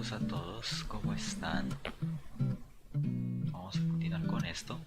Saludos a todos, ¿cómo están? Vamos a continuar con esto.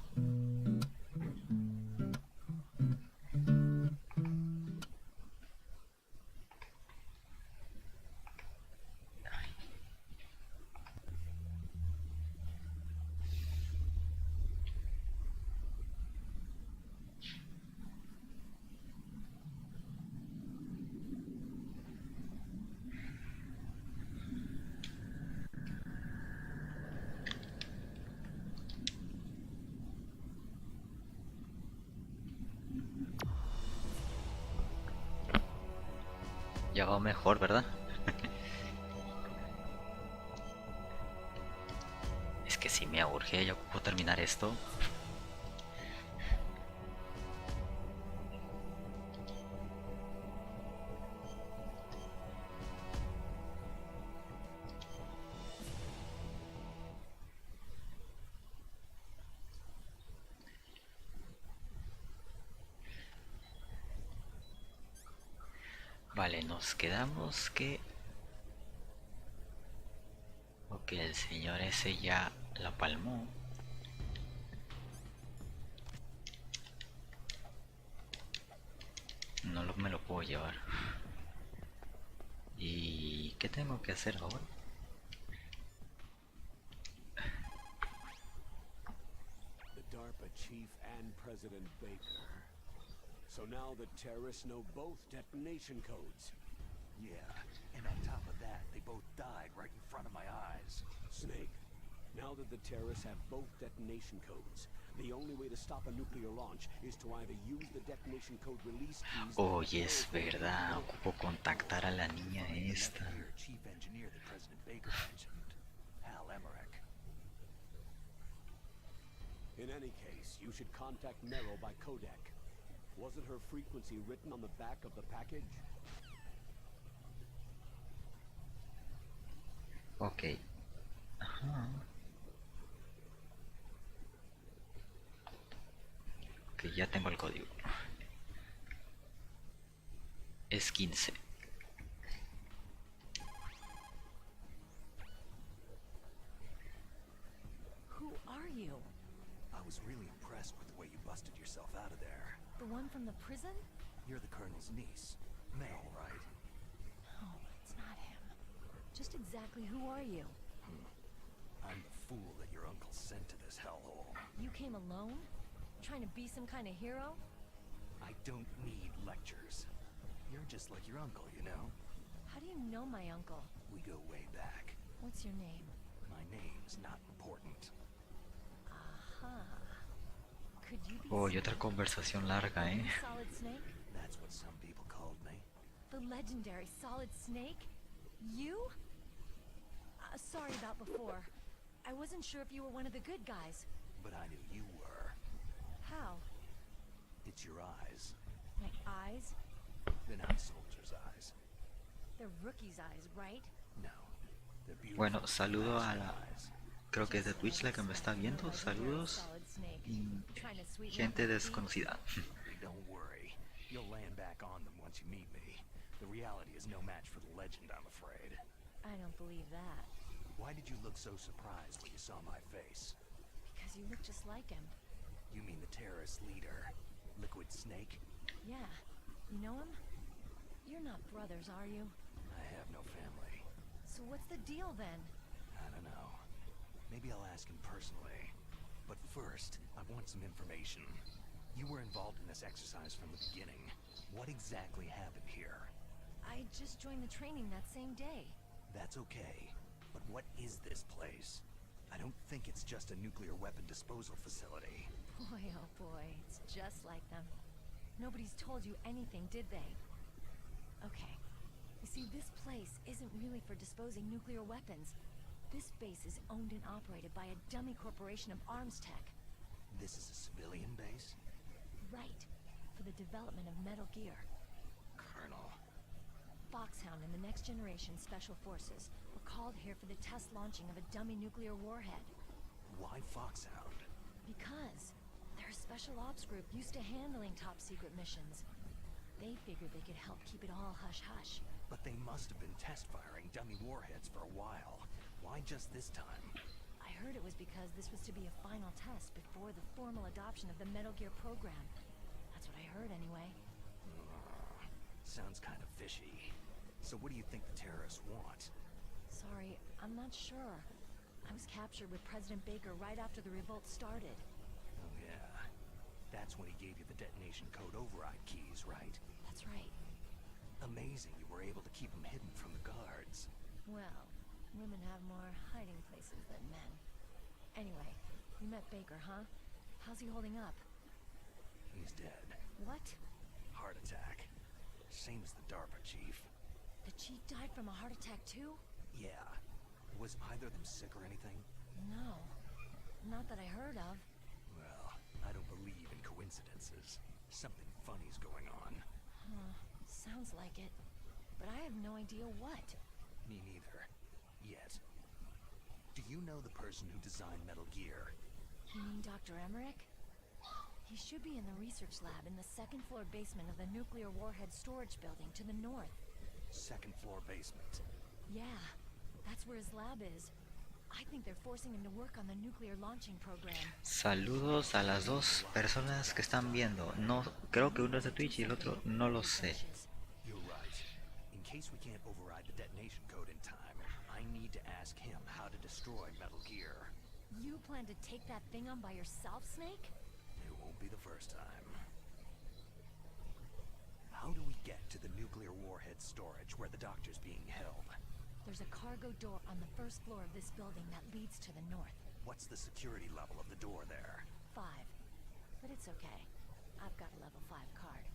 Ya va mejor, ¿verdad? Es que si me urge, yo puedo terminar esto. Vale, nos quedamos que... Ok, el señor ese ya la palmó. No me lo puedo llevar. ¿Y qué tengo que hacer ahora? The DARPA chief and President Baker. So now the terrorists know both detonation codes. Yeah, and on top of that, they both died right in front of my eyes. Snake, now that the terrorists have both detonation codes, the only way to stop a nuclear launch is to either use the detonation code release keys... Oye, es verdad, ocupo contactar a la niña esta. Chief engineer that President Baker mentioned, Hal Emmerich. In any case, you should contact Merrill by codec. Wasn't her frequency written on the back of the package? Ok. Ajá. Ok, ya tengo el código. Es 15. Who are you? I was really impressed with the way you busted yourself out of there. The one from the prison? You're the Colonel's niece, May, right? No, it's not him. Just exactly who are you? I'm the fool that your uncle sent to this hellhole. You came alone? Trying to be some kind of hero? I don't need lectures. You're just like your uncle, you know? How do you know my uncle? We go way back. What's your name? My name's not important. Aha. Could you be Oh, y otra conversación larga, ¿eh? Solid Snake? That's what some people called me. The legendary Solid Snake? You? Sorry about before. I wasn't sure if you were one of the good guys. But I knew you were. How? It's your eyes. My eyes? They're not soldiers' eyes. They're rookies' eyes, right? No. They're beautiful. Bueno, saludo a la... eyes. Creo que es de Twitch la que me está viendo. Saludos. Solid Snake. Y Trying to sweeten up gente my tea? desconocida. Don't worry. You'll land back on them once you meet me. The reality is no match for the legend, I'm afraid. I don't believe that. Why did you look so surprised when you saw my face? Because you look just like him. You mean the terrorist leader, Liquid Snake? Yeah. You know him? You're not brothers, are you? I have no family. So what's the deal then? I don't know. Maybe I'll ask him personally. But first, I want some information. You were involved in this exercise from the beginning. What exactly happened here? I just joined the training that same day. That's okay. But what is this place? I don't think it's just a nuclear weapon disposal facility. Boy, oh boy, it's just like them. Nobody's told you anything, did they? Okay. You see, this place isn't really for disposing nuclear weapons. This base is owned and operated by a dummy corporation of arms tech. This is a civilian base? Right. For the development of Metal Gear. Colonel. Foxhound and the next generation Special Forces were called here for the test launching of a dummy nuclear warhead. Why Foxhound? Because they're a special ops group used to handling top-secret missions. They figured they could help keep it all hush-hush. But they must have been test-firing dummy warheads for a while. Why just this time? I heard it was because this was to be a final test before the formal adoption of the Metal Gear program. That's what I heard anyway. Sounds kind of fishy. So what do you think the terrorists want? Sorry, I'm not sure. I was captured with President Baker right after the revolt started. Oh yeah. That's when he gave you the detonation code override keys, right? That's right. Amazing you were able to keep them hidden from the guards. Well, women have more hiding places than men. Anyway, you met Baker, huh? How's he holding up? He's dead. What? Heart attack. Same as the DARPA chief. The chief died from a heart attack too? Yeah. Was either of them sick or anything? No. Not that I heard of. Well, I don't believe in coincidences. Something funny's going on. Huh. Sounds like it. But I have no idea what. Me neither. Yet. Do you know the person who designed Metal Gear? You mean Dr. Emmerich? He should be in the research lab in the second floor basement of the nuclear warhead storage building to the north. Second floor basement. Yeah, that's where his lab is. I think they're forcing him to work on the nuclear launching program. Saludos a las dos personas que están viendo. No, creo que uno es de Twitch y el otro no lo sé. You're right. In case we can't override the detonation code in time, I need to ask him how to destroy Metal Gear. You plan to take that thing on by yourself, Snake? It won't be the first time. How do we get to the nuclear warhead storage where the doctor's being held? There's a cargo door on the first floor of this building that leads to the north. What's the security level of the door there? 5. But it's okay. I've got a level 5 card.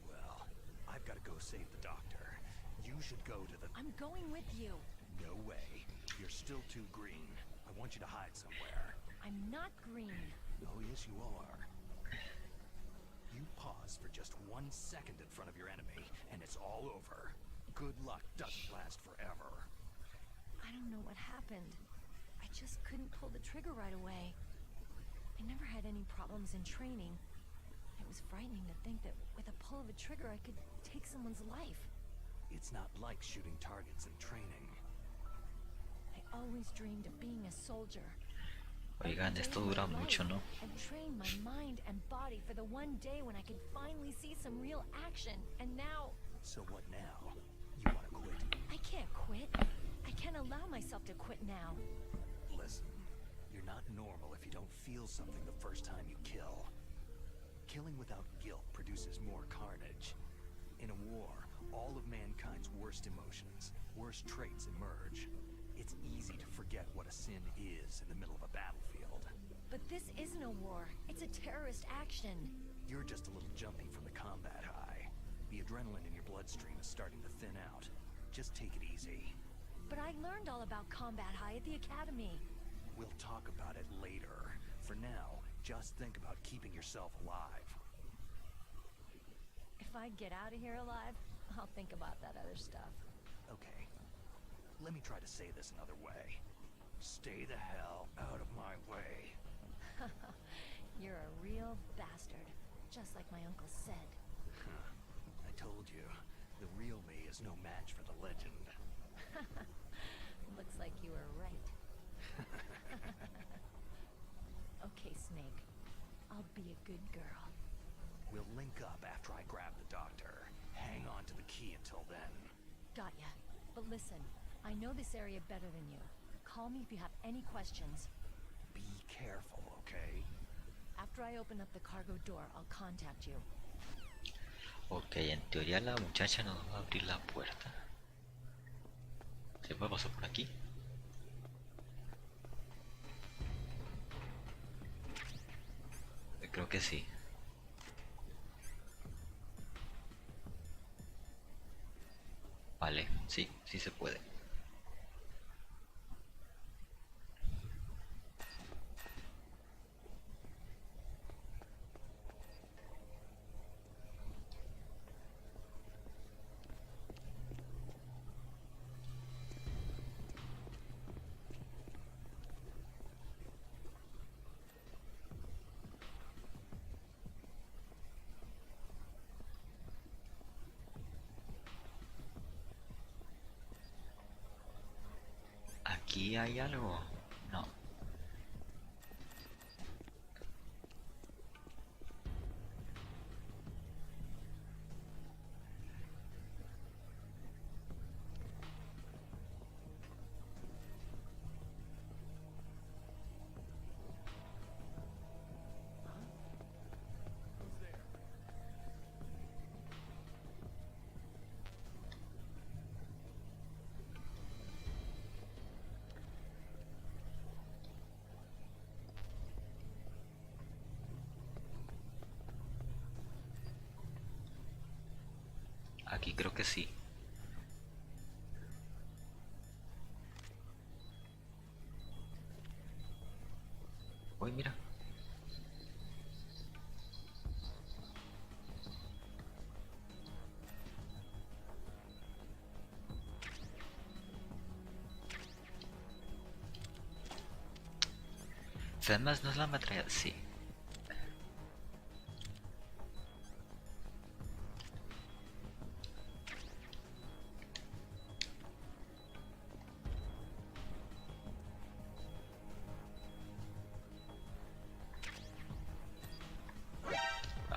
Well, I've got to go save the doctor. You should go to the... I'm going with you. No way. You're still too green. I want you to hide somewhere. I'm not green. Oh, yes, you are. You pause for just 1 second in front of your enemy, and it's all over. Good luck doesn't last forever. I don't know what happened. I just couldn't pull the trigger right away. I never had any problems in training. It was frightening to think that with a pull of a trigger I could take someone's life. It's not like shooting targets in training. I always dreamed of being a soldier. Oigan, esto dura mucho, ¿no? And train my mind and body for the one day when I could finally see some real action. And now... So what now? You want to quit? I can't quit. I can't allow myself to quit now. Listen, you're not normal if you don't feel something the first time you kill. Killing without guilt produces more carnage. In a war, all of mankind's worst emotions, worst traits emerge. It's easy to forget what a sin is in the middle of a battlefield. But this isn't a war. It's a terrorist action. You're just a little jumpy from the combat high. The adrenaline in your bloodstream is starting to thin out. Just take it easy. But I learned all about combat high at the academy. We'll talk about it later. For now, just think about keeping yourself alive. If I get out of here alive, I'll think about that other stuff. Okay. Let me try to say this another way. Stay the hell out of my way. You're a real bastard, just like my uncle said. I told you, the real me is no match for the legend. Looks like you were right. Okay, Snake. I'll be a good girl. We'll link up after I grab the doctor. Hang on to the key until then. Got ya. But listen, I know this area better than you. Call me if you have any questions. Be careful, okay? After I open up the cargo door, I'll contact you. Ok, en teoría la muchacha nos va a abrir la puerta. ¿Se puede pasar por aquí? Creo que sí. Vale, sí, sí se puede. aquí hay algo. No. Aquí creo que sí. Uy, mira. Además no es la metralla, sí.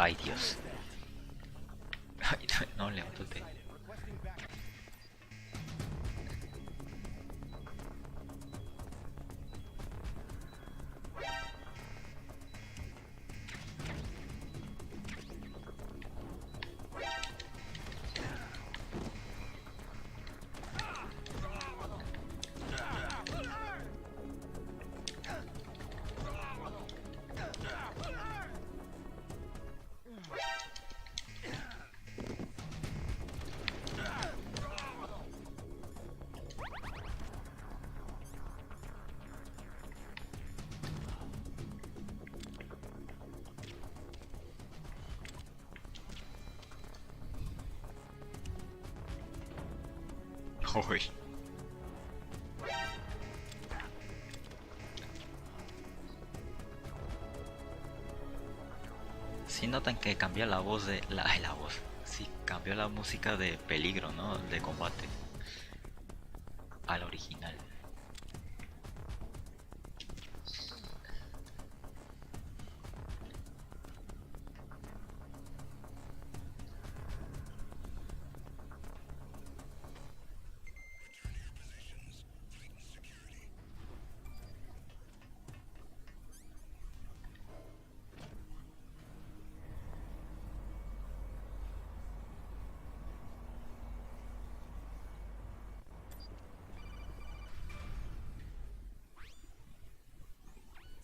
Ay, Dios. Ay, no, levántate. Requesting backup. Uy. Sí notan que cambia la voz de... la voz. Sí, cambió la música de peligro, ¿no? De combate. Al original.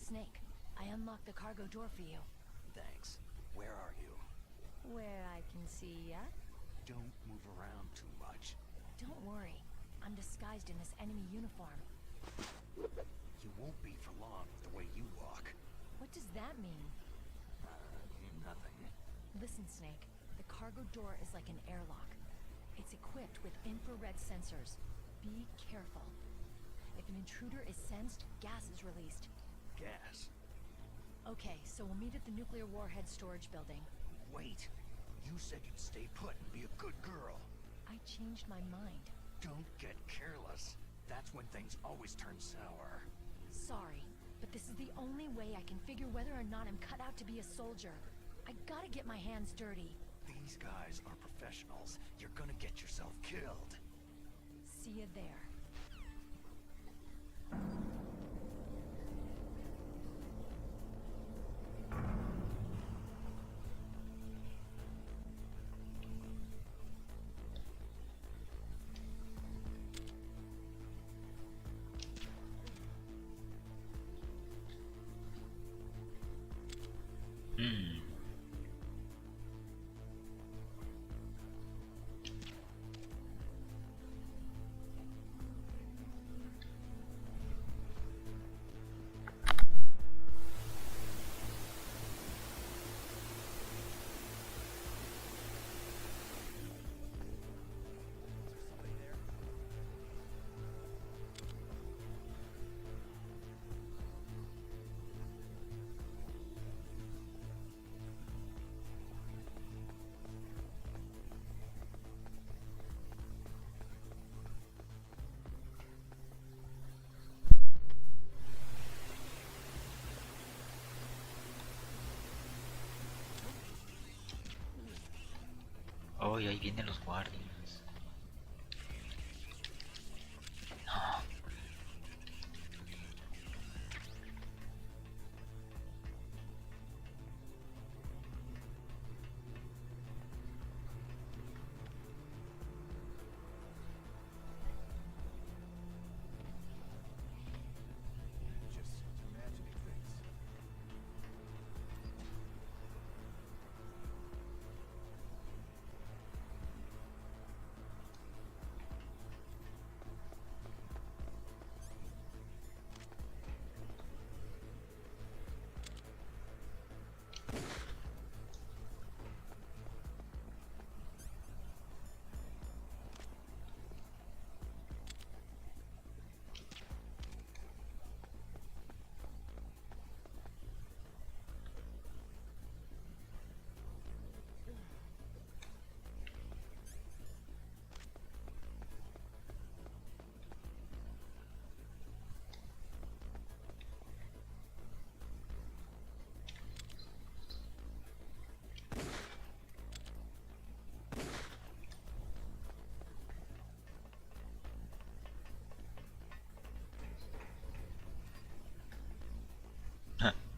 Snake, I unlocked the cargo door for you. Thanks. Where are you? Where I can see ya? Don't move around too much. Don't worry. I'm disguised in this enemy uniform. You won't be for long with the way you walk. What does that mean? Nothing. Listen, Snake. The cargo door is like an airlock. It's equipped with infrared sensors. Be careful. If an intruder is sensed, gas is released. Gas. Okay, so we'll meet at the nuclear warhead storage building. Wait. You said you'd stay put and be a good girl. I changed my mind. Don't get careless. That's when things always turn sour. Sorry, but this is the only way I can figure whether or not I'm cut out to be a soldier. I gotta get my hands dirty. These guys are professionals. You're gonna get yourself killed. See you there. Hmm. Oh, y ahí vienen los guardias. No. Just imagining things.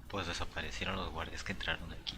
Pues desaparecieron los guardias que entraron aquí.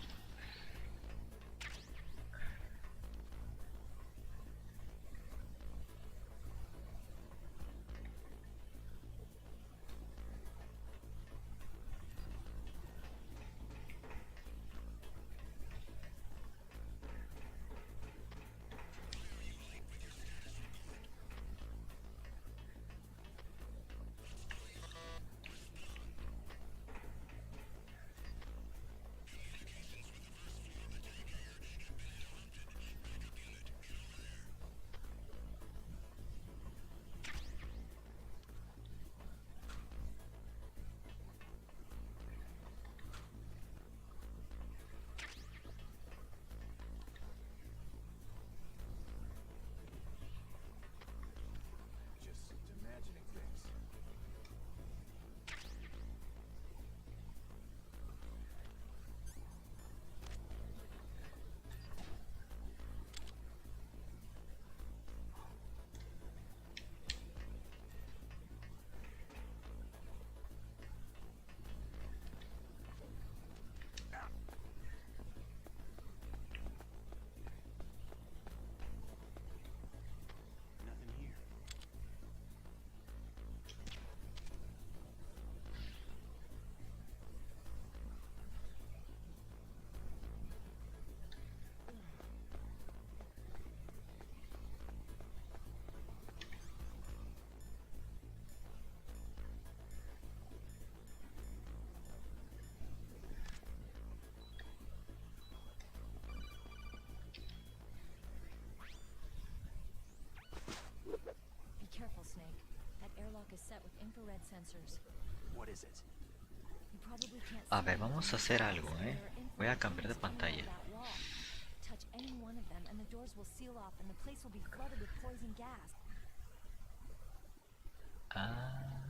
Just imagining things. Nothing here. Be careful, Snake. That airlock is set with infrared sensors. What is it? You probably can't A see ver, it, vamos a but hacer there algo, are Voy a infrared cambiar de beams coming pantalla. out of that wall. Touch any one of them and the doors will seal off and the place will be flooded with poison gas. Ah,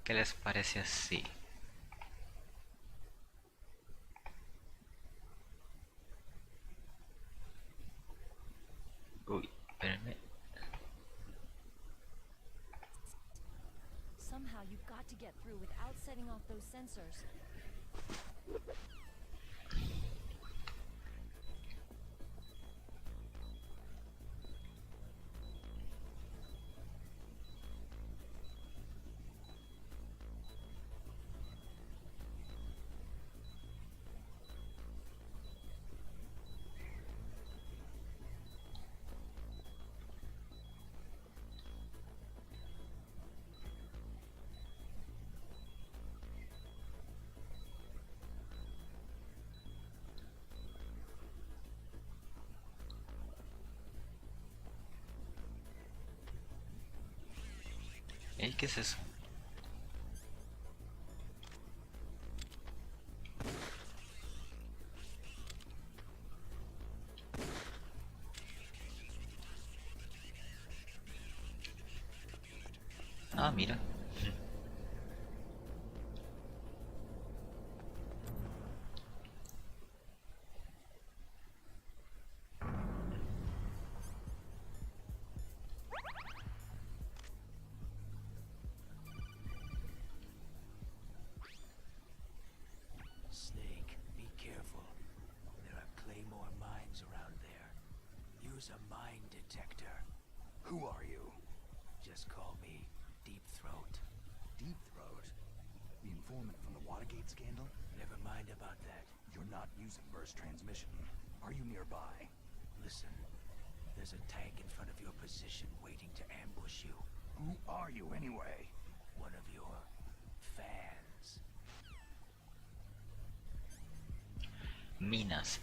¿qué les parece así? Uy, espérenme. Somehow you've got to get through without setting off those sensors. Ey, ¿qué es eso? Ah, mira. use a mine detector. Who are you? Just call me Deep Throat. Deep Throat? The informant from the Watergate scandal? Never mind about that. You're not using burst transmission. Are you nearby? Listen, there's a tank in front of your position waiting to ambush you. Who are you anyway? One of your fans. Minas,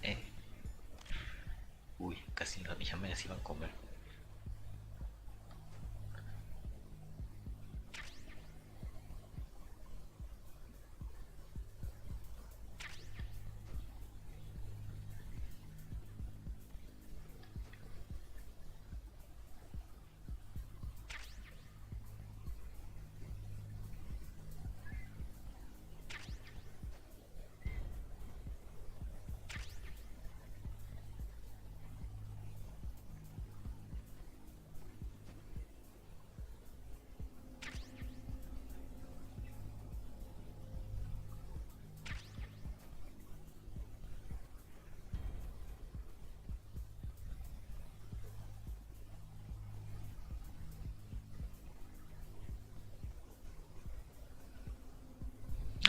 Uy, casi las millas me las iban a comer.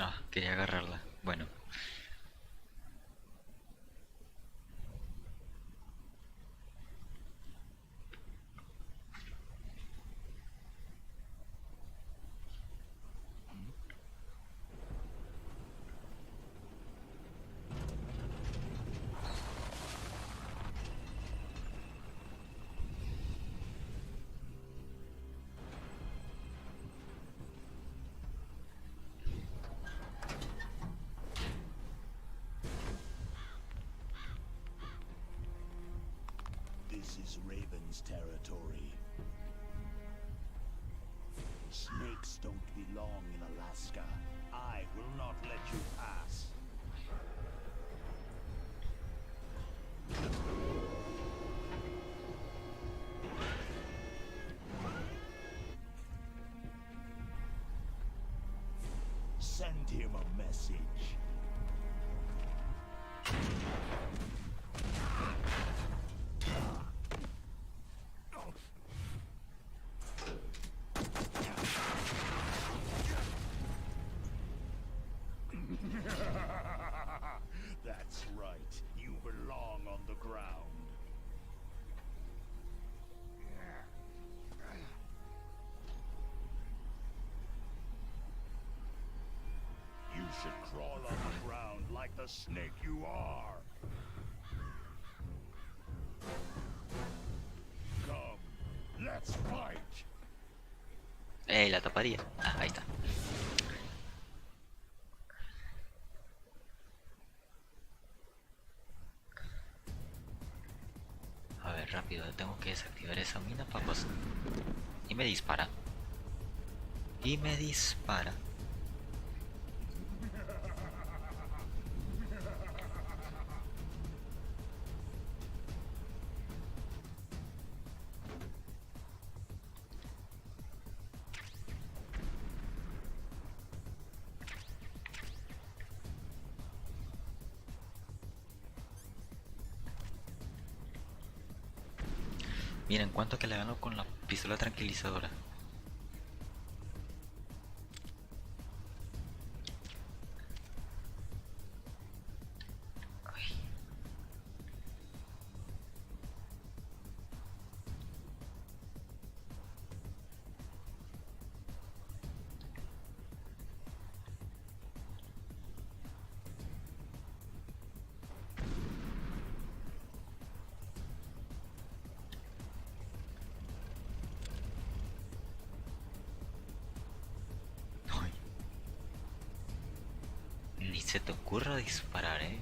Ah, quería agarrarla. Bueno. This is Raven's territory. Snakes don't belong in Alaska. I will not let you pass. Send him a message. That's right. You belong on the ground. You should crawl on the ground like the snake you are. Come, let's fight. La taparía. Ah, ahí está. A ver, rápido, tengo que desactivar esa mina para pasar. Y me dispara. Y me dispara. Miren, cuánto que le gano con la pistola tranquilizadora. Ay. Ay. Ni se te ocurra disparar, Ay.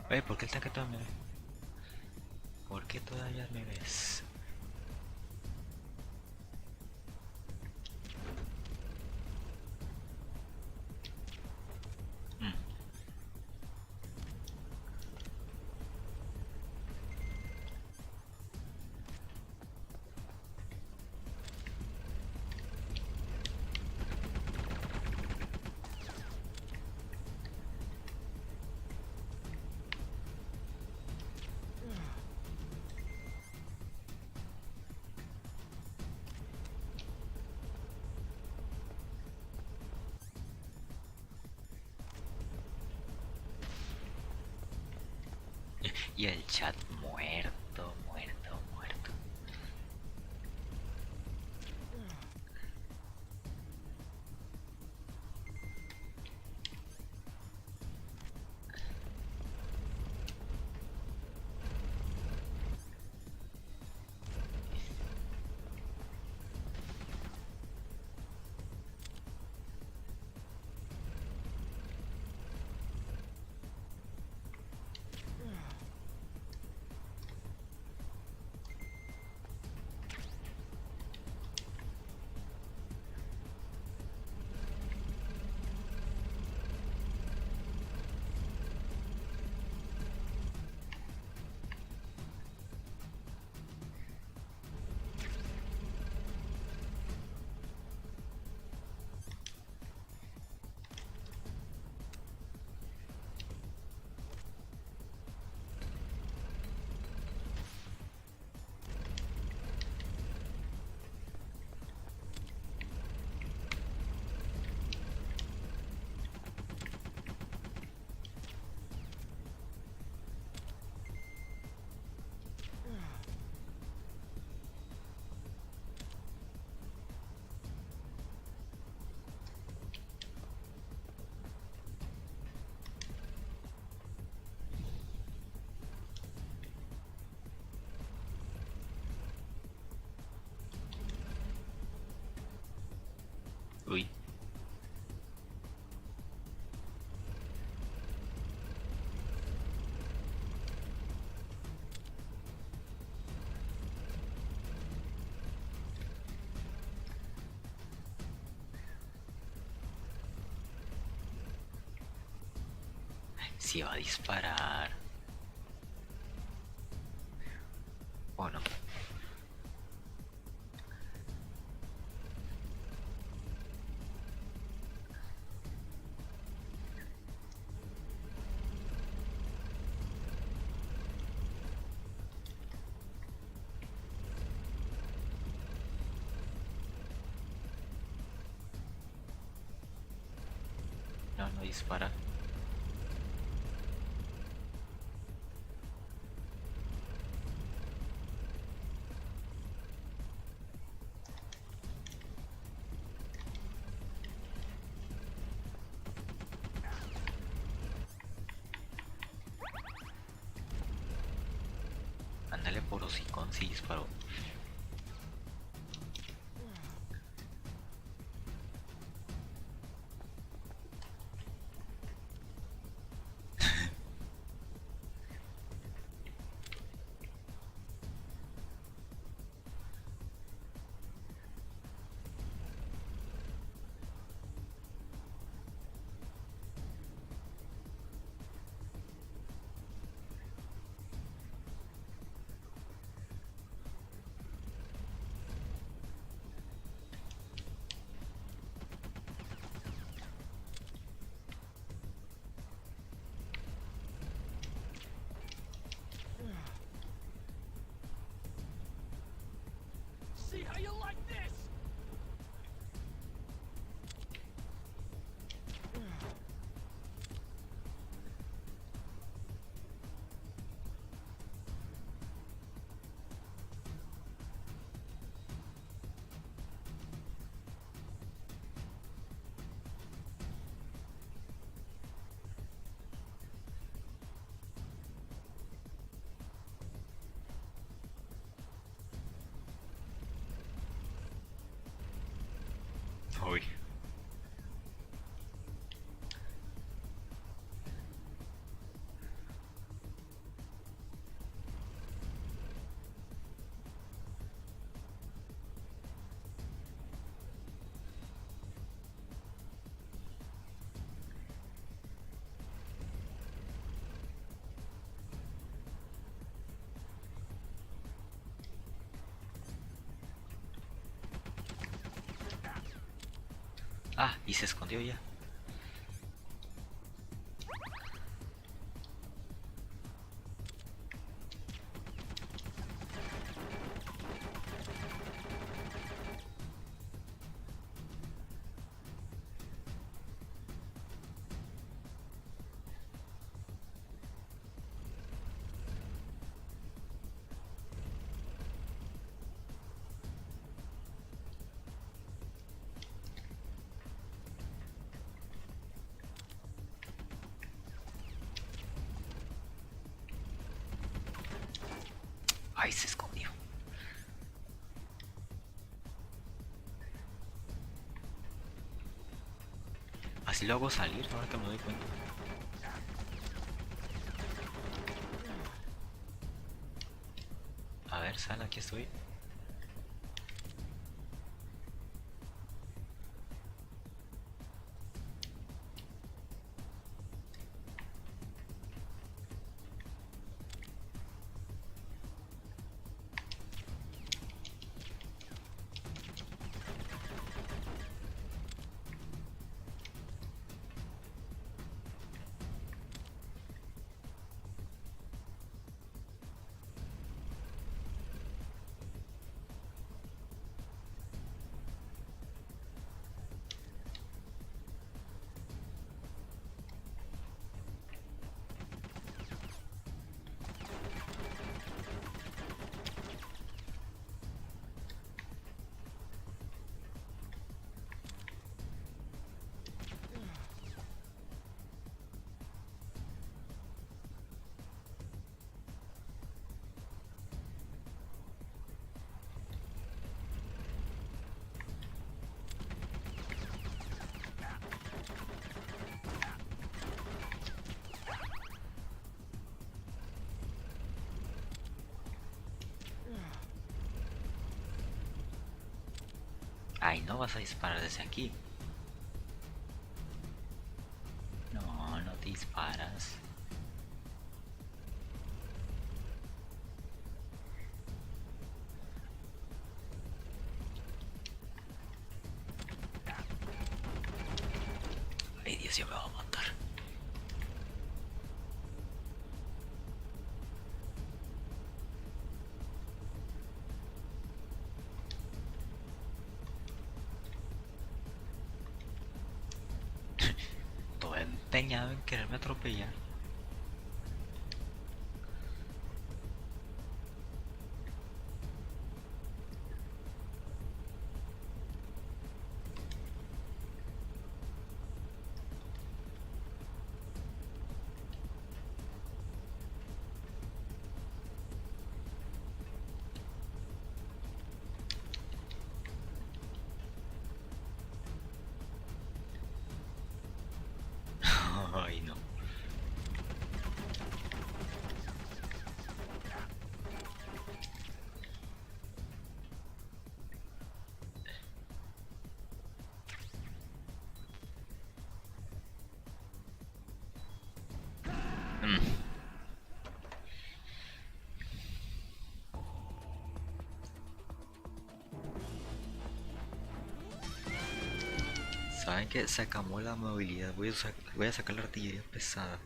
¿Por qué el tanque todavía me ve? ¿Por qué todavía me ves? Mm. Y el chat muerto, muerto, muerto. Uy. Si va a disparar. ¿O no? No, no dispara. Ándale por hocicón si disparó. Ah, y se escondió ya. Ay, se escondió. Así lo hago salir, ahora que me doy cuenta. A ver, sal, aquí estoy. Ay, no vas a disparar desde aquí. No, no te disparas. Ay, Dios, ya me va a matar. Todo empeñado en quererme atropellar. Ay, no. Mm. Saben que se acabó la movilidad. Voy a sacar la artillería pesada.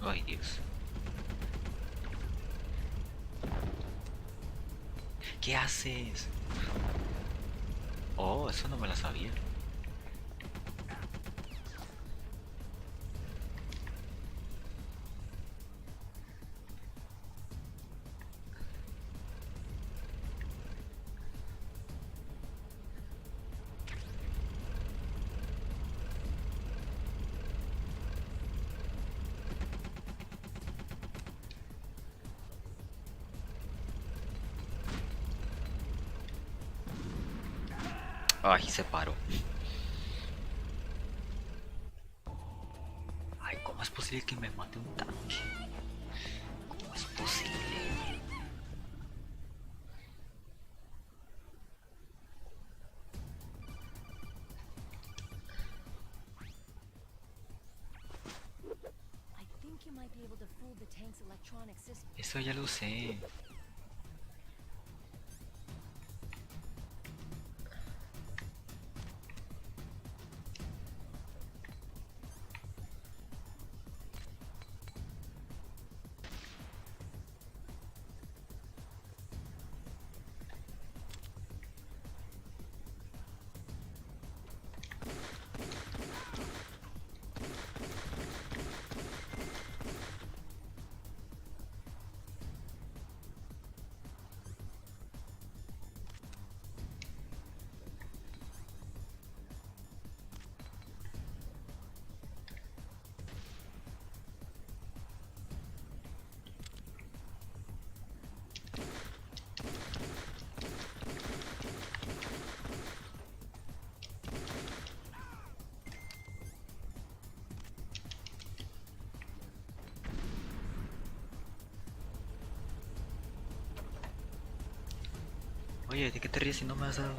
Ay, Dios. ¿Qué haces? Oh, eso no me lo sabía. Ay, se paró. Ay, ¿cómo es posible que me mate un tanque? ¿Cómo es posible? I think you might be able to fool the tank's electronic system. Eso ya lo sé. Oye, ¿de qué te ríes si no me has dado?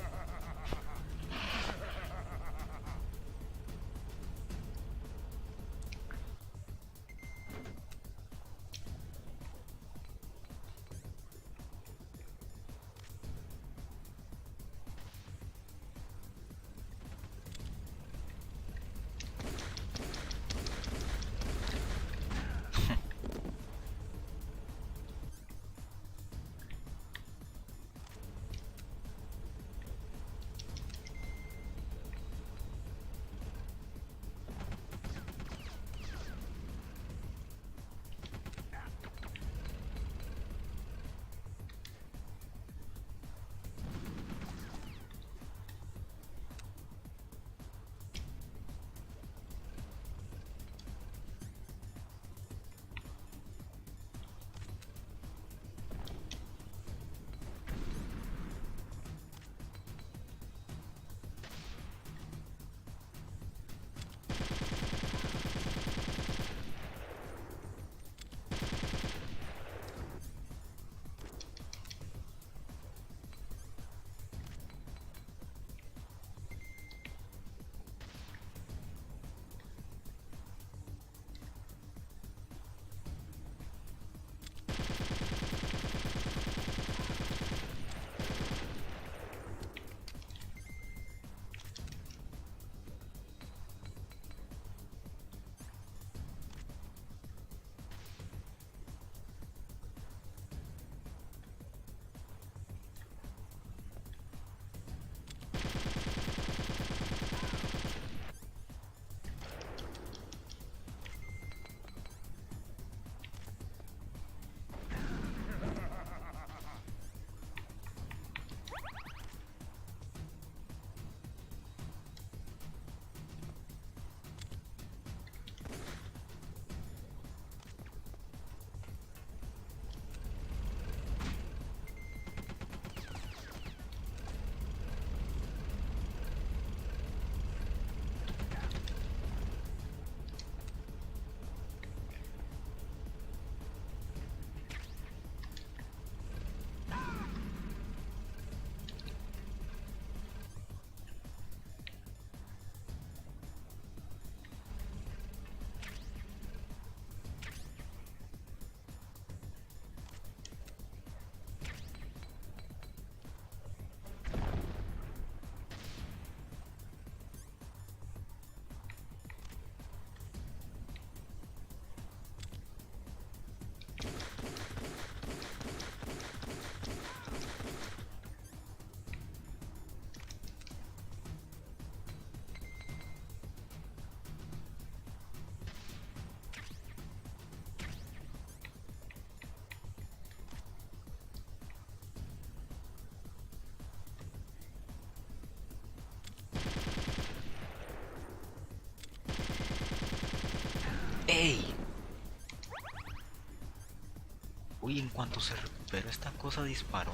¡Ey! Uy, en cuanto se recuperó esta cosa disparó.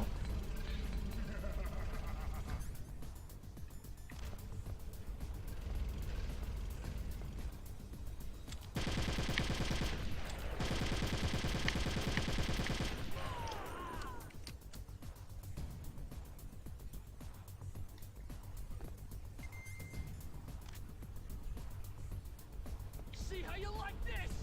See how you like this?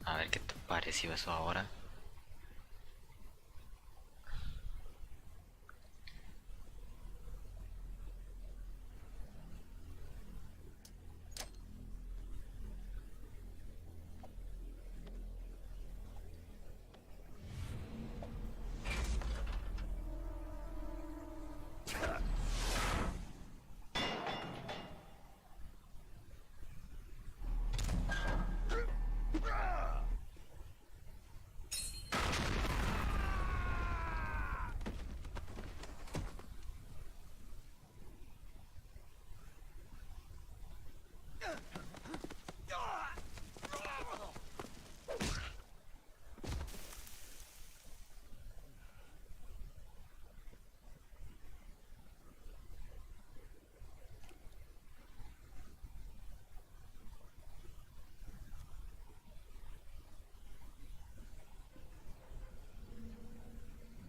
A ver qué te pareció eso ahora.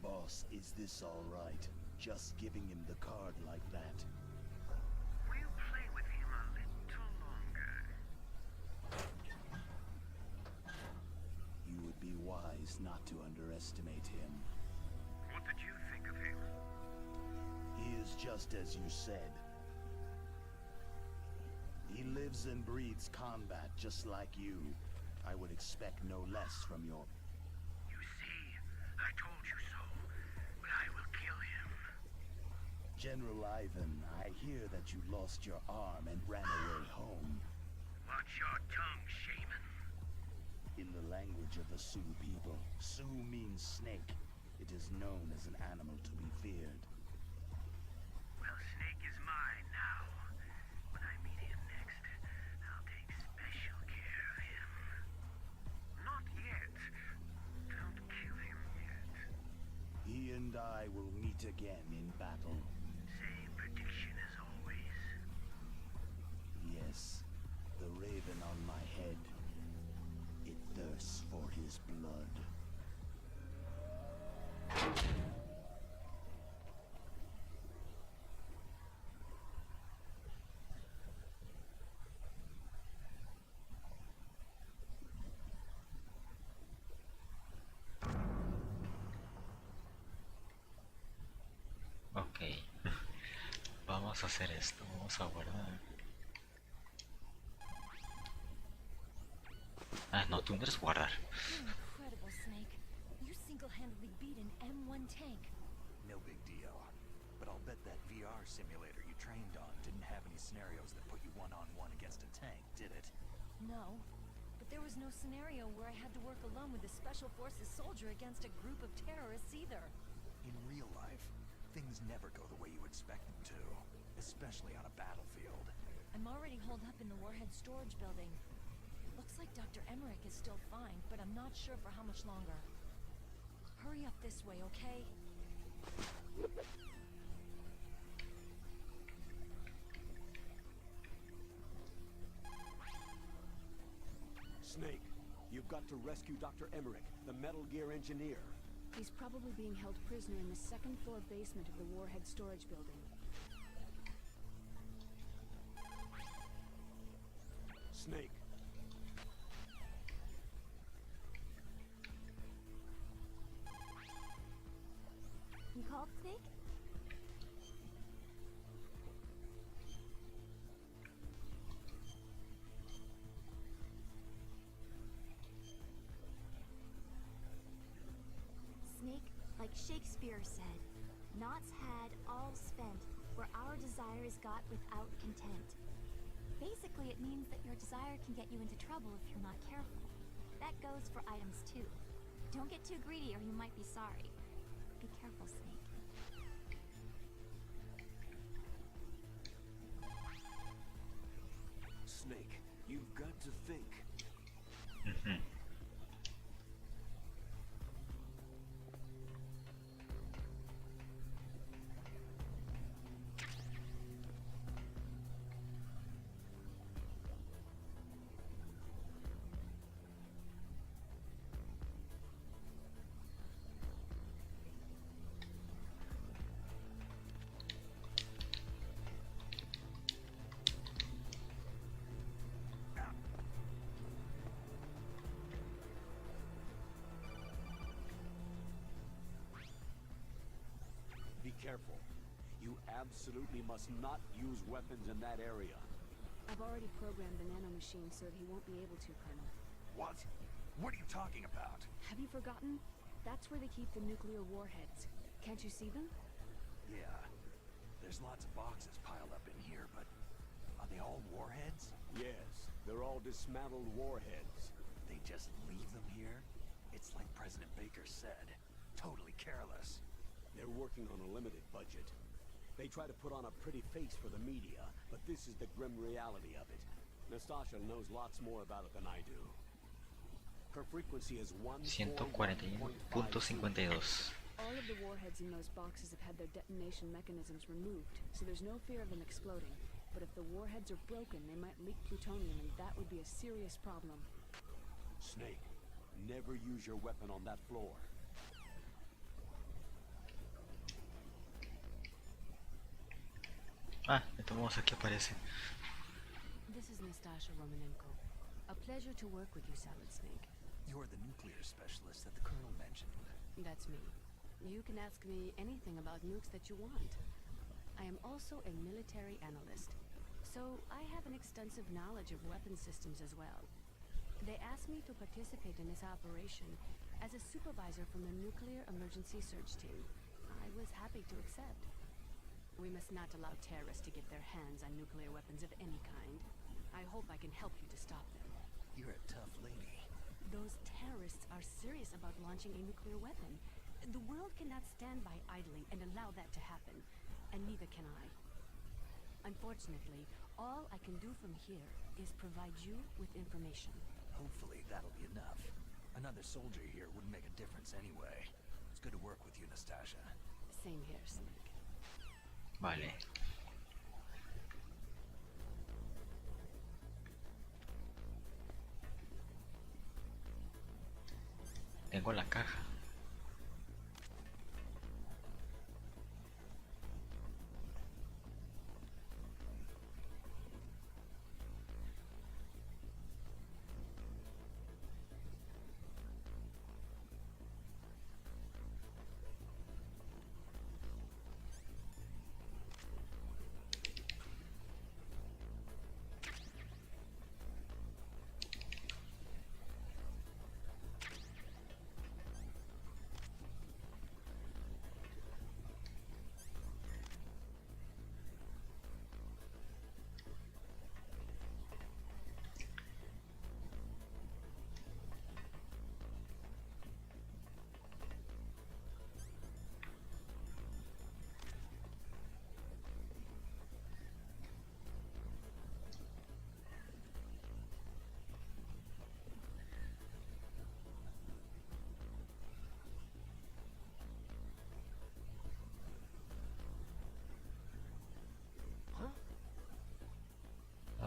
Boss, is this all right? Just giving him the card like that. We'll play with him a little longer. You would be wise not to underestimate him. What did you think of him? He is just as you said. He lives and breathes combat just like you. I would expect no less from your... You see, I told you so, but I will kill him. General Ivan, I hear that you lost your arm and ran away home. Watch your tongue, shaman. In the language of the Sioux people, Sioux means snake. It is known as an animal to be feared. Well, Snake is mine now. When I meet him next, I'll take special care of him. Not yet. Don't kill him yet. He and I will meet again in battle. Same prediction as always. Yes, the raven on my head. It thirsts for his blood. Ok. Vamos a hacer esto. Vamos a guardar. Ah, no, tú no eres guardar. You're incredible, Snake. You single-handedly beat an M1 tank. No big deal. But I'll bet that VR simulator you trained on didn't have any scenarios that put you one-on-one against a tank, did it? No, but there was no scenario where I had to work alone with a Special Forces soldier against a group of terrorists either. In real life, things never go the way you expect them to, especially on a battlefield. I'm already holed up in the Warhead storage building. Looks like Dr. Emmerich is still fine, but I'm not sure for how much longer. Hurry up this way, okay? Snake, you've got to rescue Dr. Emmerich, the Metal Gear engineer. He's probably being held prisoner in the second-floor basement of the Warhead storage building. Snake. Like Shakespeare said, "Nought's had, all spent, where our desire is got without content." Basically, it means that your desire can get you into trouble if you're not careful. That goes for items too. Don't get too greedy or you might be sorry. Be careful, Snake. Snake, you've got to think. Ujú. Be careful. You absolutely must not use weapons in that area. I've already programmed the nanomachine so that he won't be able to, Colonel. What? What are you talking about? Have you forgotten? That's where they keep the nuclear warheads. Can't you see them? Yeah. There's lots of boxes piled up in here, but are they all warheads? Yes, they're all dismantled warheads. They just leave them here? It's like President Baker said. Totally careless. They're working on a limited budget. They try to put on a pretty face for the media, but this is the grim reality of it. Nastasha knows lots more about it than I do. Her frequency is 141.52. All of the warheads in those boxes have had their detonation mechanisms removed, so there's no fear of them exploding. But if the warheads are broken, they might leak plutonium, and that would be a serious problem. Snake, never use your weapon on that floor. Ah, de todos modos aquí aparece. This is Nastasha Romanenko. A pleasure to work with you, Salad Snake. You're the nuclear specialist that the Colonel mentioned. That's me. You can ask me anything about nukes that you want. I am also a military analyst, so I have an extensive knowledge of weapon systems as well. They asked me to participate in this operation as a supervisor from the Nuclear Emergency Search Team. I was happy to accept. We must not allow terrorists to get their hands on nuclear weapons of any kind. I hope I can help you to stop them. You're a tough lady. Those terrorists are serious about launching a nuclear weapon. The world cannot stand by idly and allow that to happen, and neither can I. Unfortunately, all I can do from here is provide you with information. Hopefully that'll be enough. Another soldier here wouldn't make a difference anyway. It's good to work with you, Nastasha. Same here, Snake. Vale. Tengo la caja.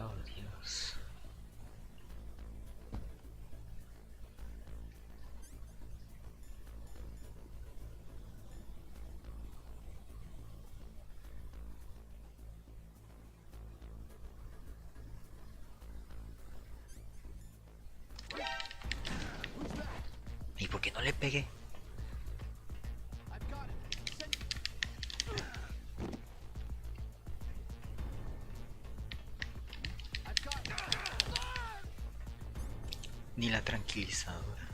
Oh, Dios. ¿Y por qué no le pegué? Ni la tranquilizadora.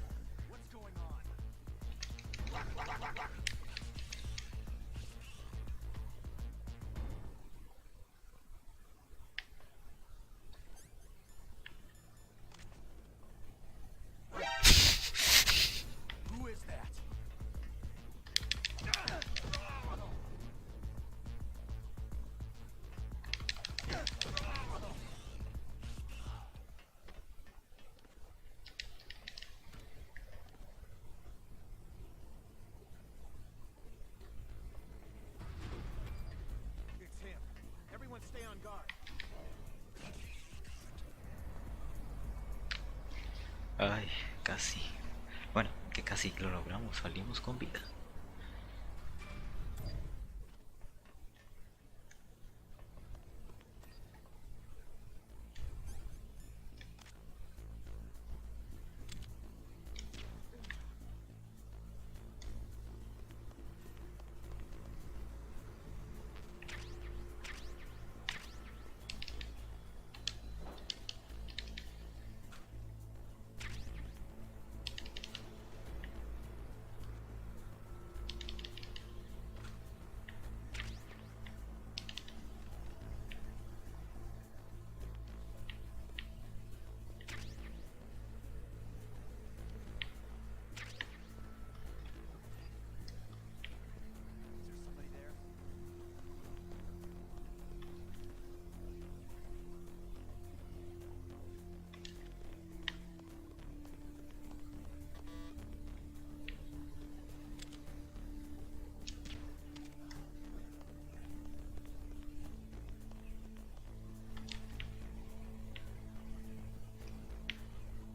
Ay, casi. Bueno, que casi lo logramos, salimos con vida.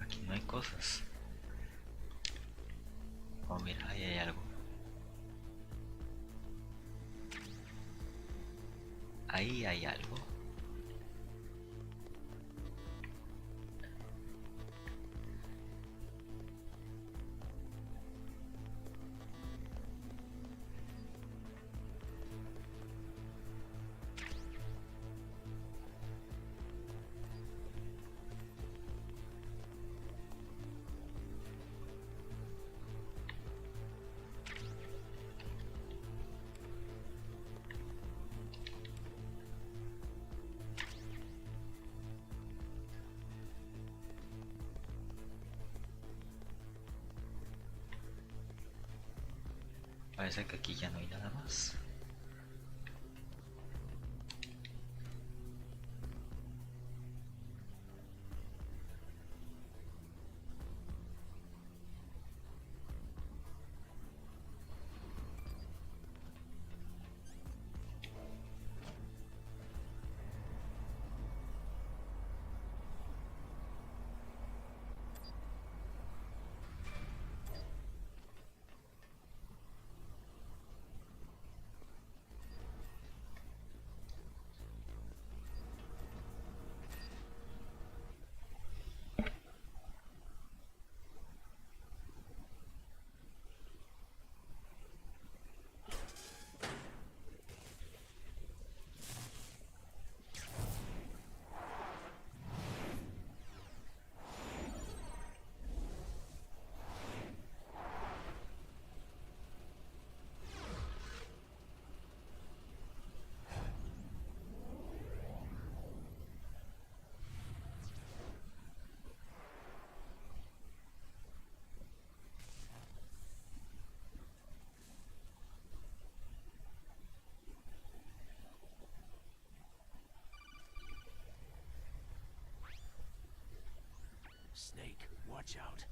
Aquí no hay cosas. Oh, mira, ahí hay algo. Ahí hay algo. Parece que aquí ya no hay nada más. Snake, watch out.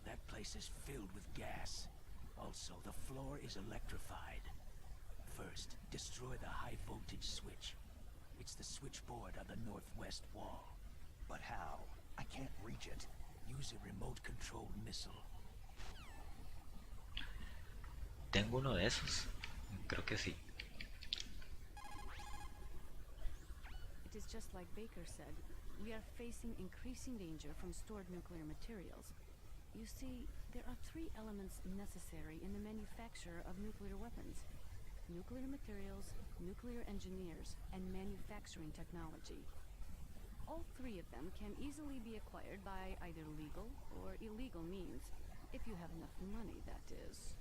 That place is filled with gas. Also, the floor is electrified. First, destroy the high voltage switch. It's the switchboard on the northwest wall. But how? I can't reach it. Use a remote-controlled missile. ¿Tengo uno de esos? Creo que sí. It is just like Baker said. We are facing increasing danger from stored nuclear materials. You see, there are three elements necessary in the manufacture of nuclear weapons: nuclear materials, nuclear engineers, and manufacturing technology. All three of them can easily be acquired by either legal or illegal means, if you have enough money, that is.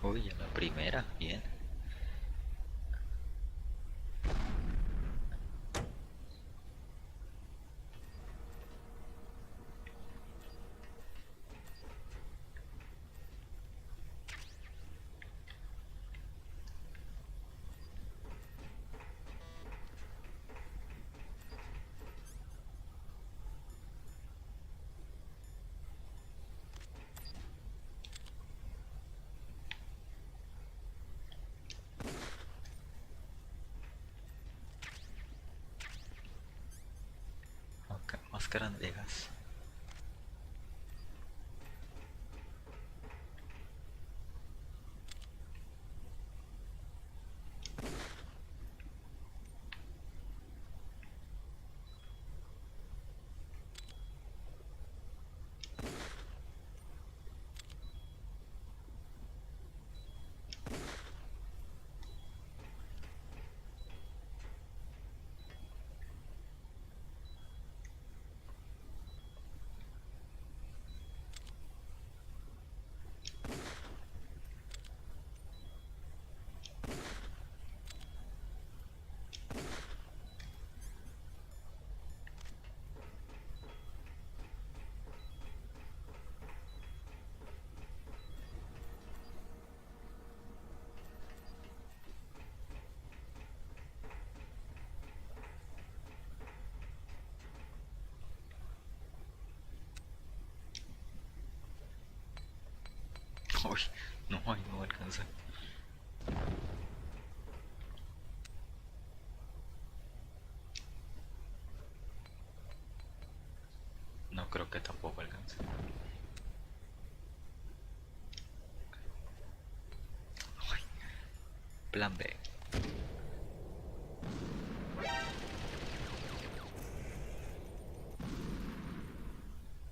Uy, a la primera, bien. máscara de gas. Uy, no, ay, no alcanza. No creo que tampoco alcance. Ay, plan B.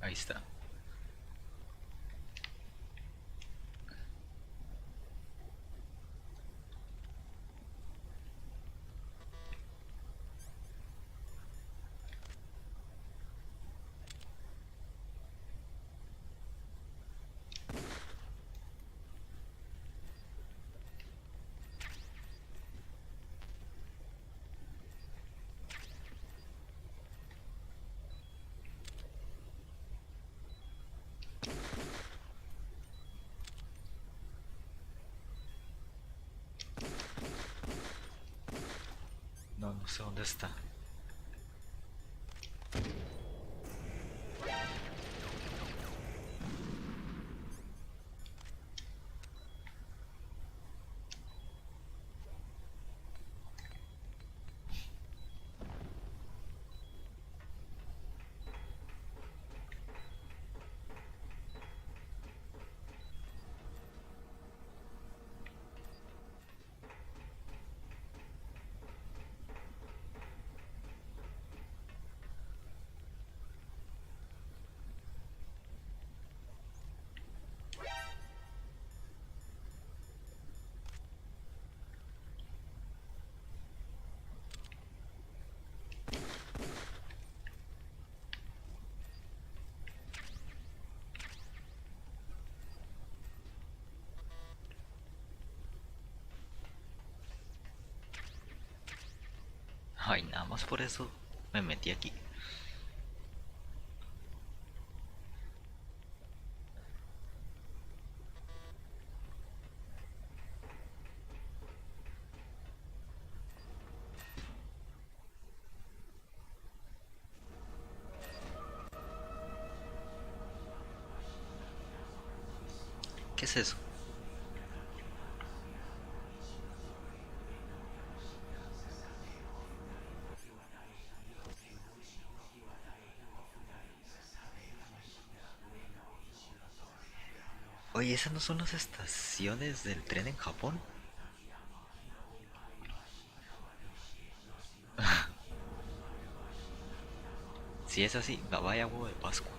Ahí está. No, no sé dónde está. Ay, nada más por eso me metí aquí. ¿Qué es eso? Oye, ¿esas no son las estaciones del tren en Japón? Si es así, vaya huevo de Pascua.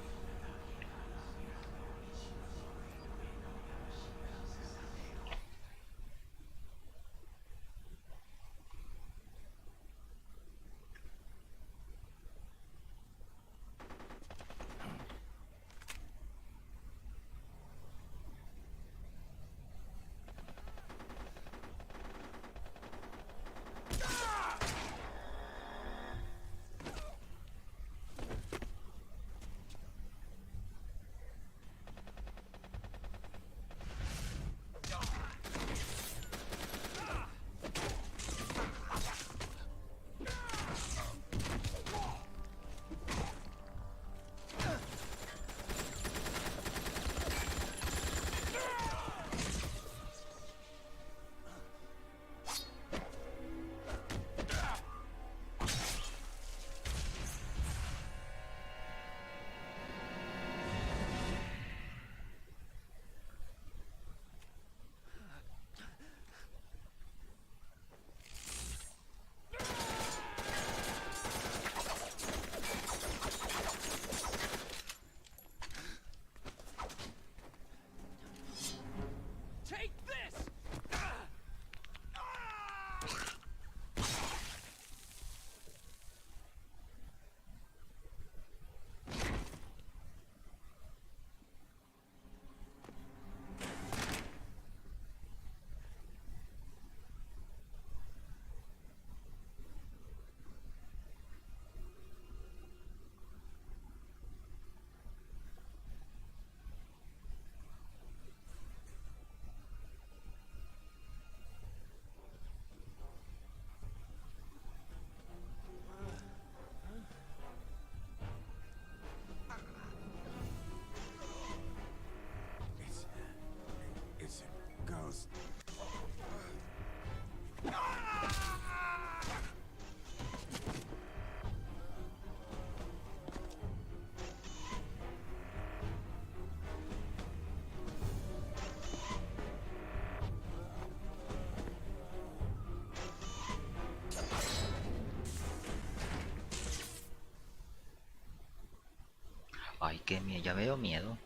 qué miedo, ya me dio miedo.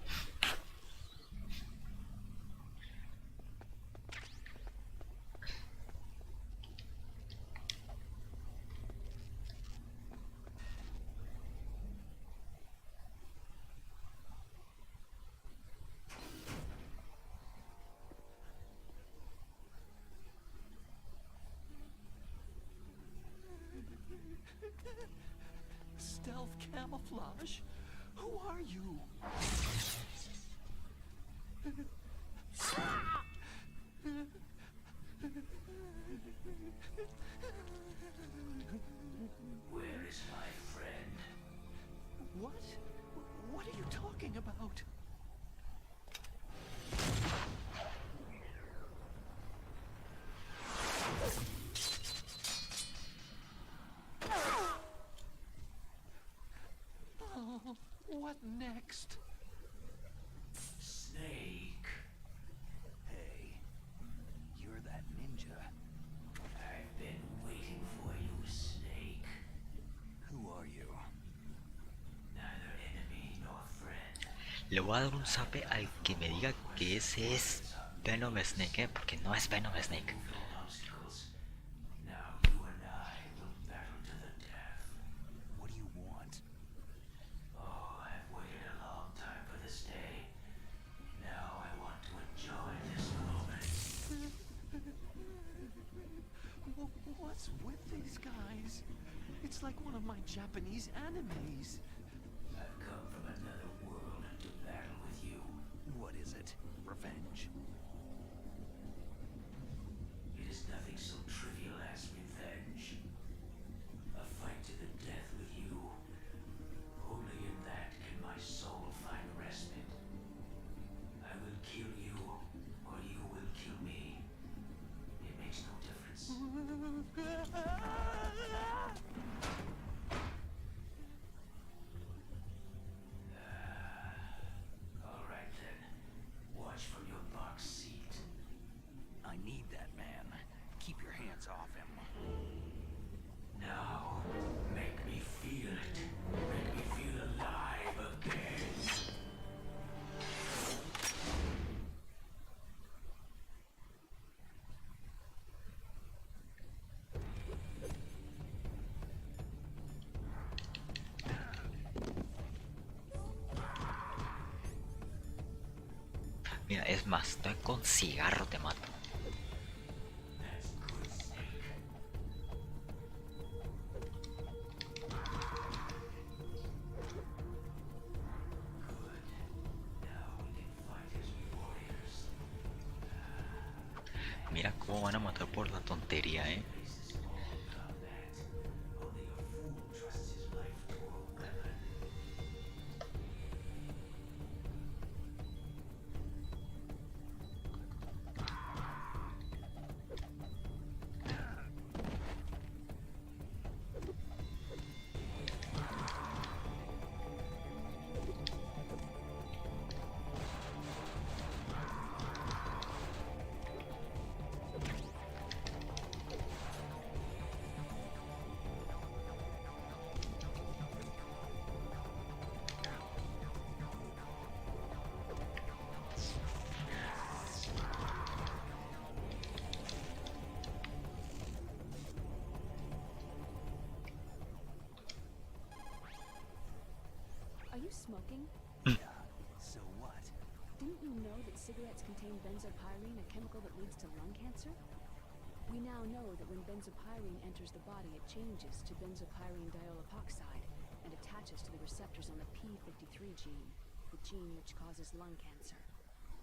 Stealth camouflage? Who are you? Where is my friend? What? What are you talking about? Oh, what next? Snake. Hey, you're that ninja. I've been waiting for you, Snake. Who are you? Neither enemy nor friend. Le voy a dar un zape al que me diga que ese es Venom Snake, porque no es Venom Snake. All obstacles. Now you and I will battle to the death. What do you want? Oh, I've waited a long time for this day. Now I want to enjoy this moment. What's with these guys? It's like one of my Japanese animes. I've come from another world to battle with you. What is it? Revenge? It is nothing so trivial as revenge. A fight to the death with you. Only in that can my soul find respite. I will kill you, or you will kill me. It makes no difference. All right then. Watch from your box seat. I need that man. Keep your hands off him. Now, make me feel it. Make me feel alive again. Mira, es más, estoy con cigarro te mato. That's good, Snake. Good. Now we can fight as warriors. Mira cómo van a matar por la tontería, This is all combat. Only a fool trusts his life to a weapon. Are you smoking? Yeah. So what? Didn't you know that cigarettes contain benzopyrene, a chemical that leads to lung cancer? We now know that when benzopyrene enters the body, it changes to benzopyrene diol epoxide and attaches to the receptors on the p53 gene, the gene which causes lung cancer.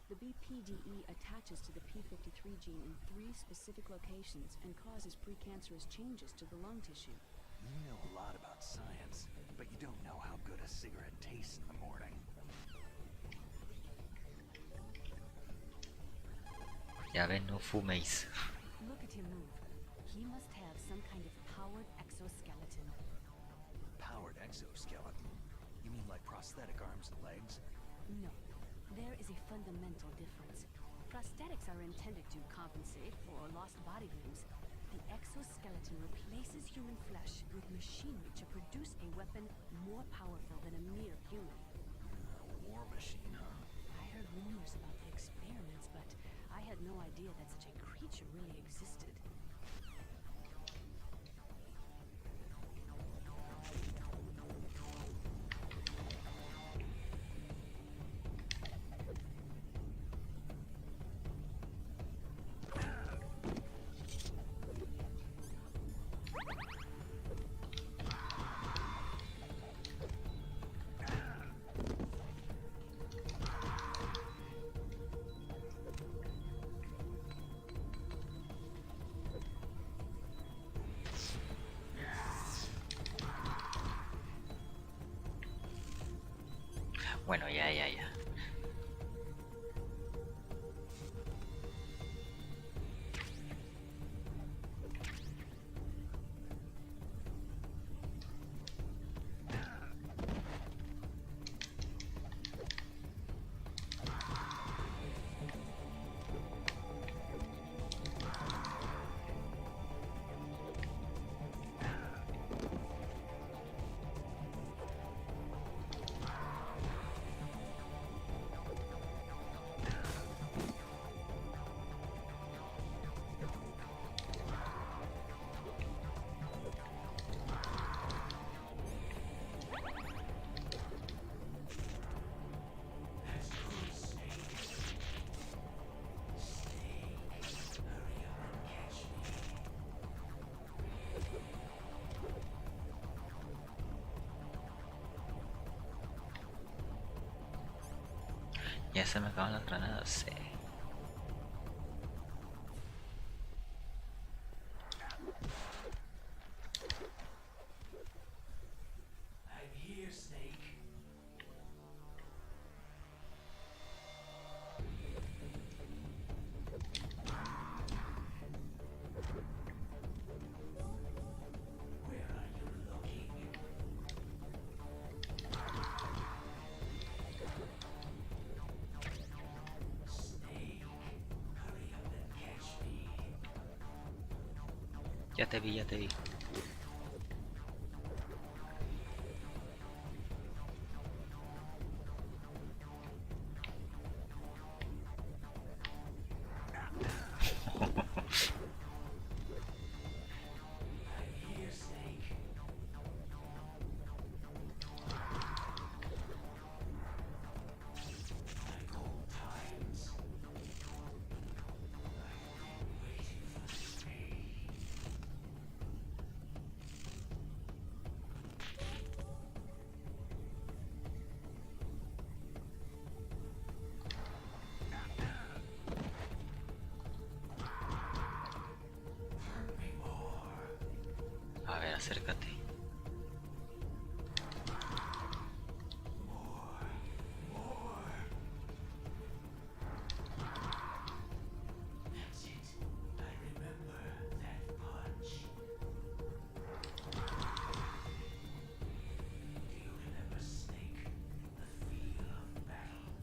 The BPDE attaches to the p53 gene in 3 specific locations and causes precancerous changes to the lung tissue. You know a lot about science, but you don't know how good a cigarette tastes in the morning. Ya ven, no fuméis. Look at him move. He must have some kind of powered exoskeleton. Powered exoskeleton? You mean like prosthetic arms and legs? No, there is a fundamental difference. Prosthetics are intended to compensate for lost body limbs. The exoskeleton replaces human flesh with machinery to produce a weapon more powerful than a mere human. war machine, huh? I heard rumors about the experiments, but I had no idea that such a creature really existed. Bueno, ya. Ya se me acaban las granadas, sí. I'm here, Snake. Where are you looking? Snake, hurry up and catch me. Ya te vi. I'm here, Snake. Like old times. I've been waiting for this day. Hurt me more. A ver, acércate. That's it. I remember that punch. Do you remember, Snake? The feel of battle,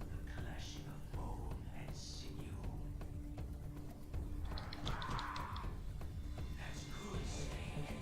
the clashing of bone and sinew. That's good, Snake.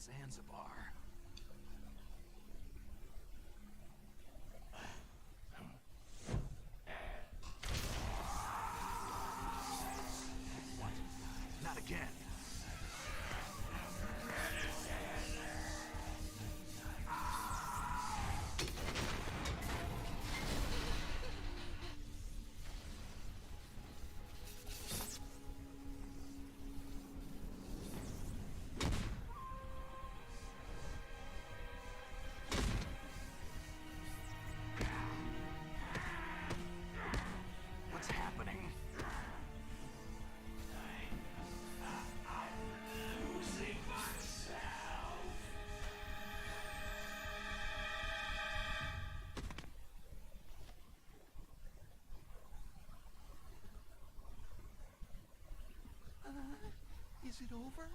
Zanzibar. What? Not again. What's happening? Is it over?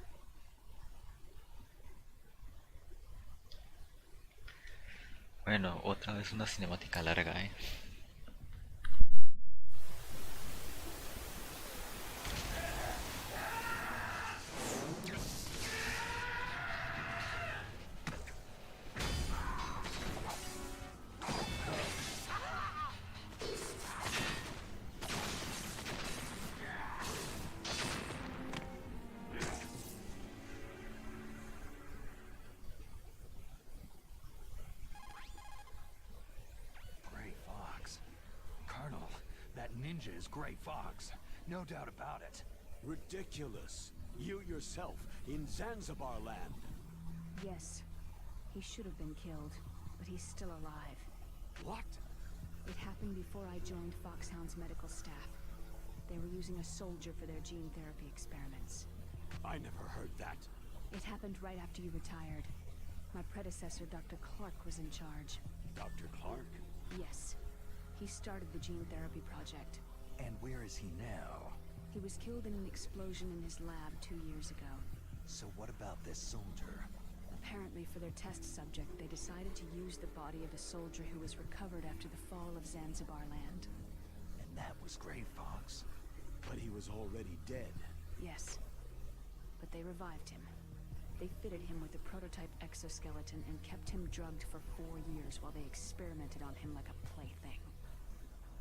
Bueno, otra vez una cinemática larga, ¿eh? Gray Fox. Colonel, that ninja is Gray Fox. No doubt about it. Ridiculous. You yourself, in Zanzibar land. Yes. He should have been killed, but he's still alive. What? It happened before I joined Foxhound's medical staff. They were using a soldier for their gene therapy experiments. I never heard that. It happened right after you retired. My predecessor, Dr. Clark, was in charge. Dr. Clark? Yes. He started the gene therapy project. And where is he now? He was killed in an explosion in his lab 2 years ago. So what about this soldier? Apparently, for their test subject, they decided to use the body of a soldier who was recovered after the fall of Zanzibar land. And that was Gray Fox? But he was already dead. Yes. But they revived him. They fitted him with a prototype exoskeleton and kept him drugged for 4 years while they experimented on him like a plaything.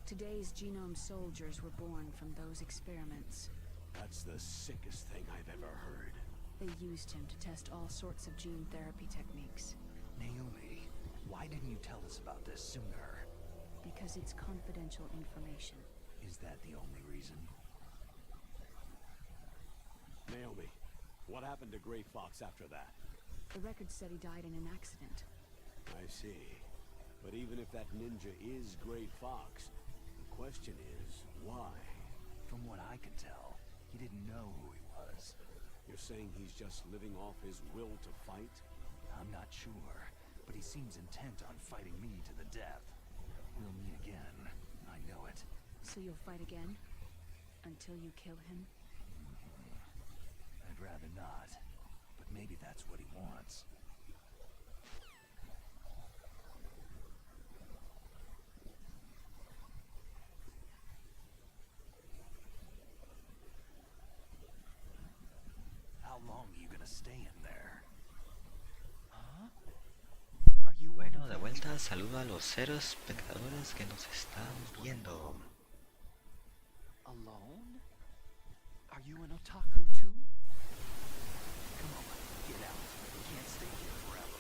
Today's genome soldiers were born from those experiments. That's the sickest thing I've ever heard. They used him to test all sorts of gene therapy techniques. Naomi, why didn't you tell us about this sooner? Because it's confidential information. Is that the only reason? Naomi, what happened to Gray Fox after that? The record said he died in an accident. I see. But even if that ninja is Gray Fox, the question is, why? From what I could tell, he didn't know who he was. You're saying he's just living off his will to fight? I'm not sure, but he seems intent on fighting me to the death. We'll meet again. I know it. So you'll fight again? Until you kill him? I'd rather not, but maybe that's what he wants. How long are you gonna stay in there? Huh? Are you one Bueno, of de the- vuelta, saludo a los 0 espectadores que nos están viendo. Alone? Are you an otaku too? Come on, get out. We can't stay here forever.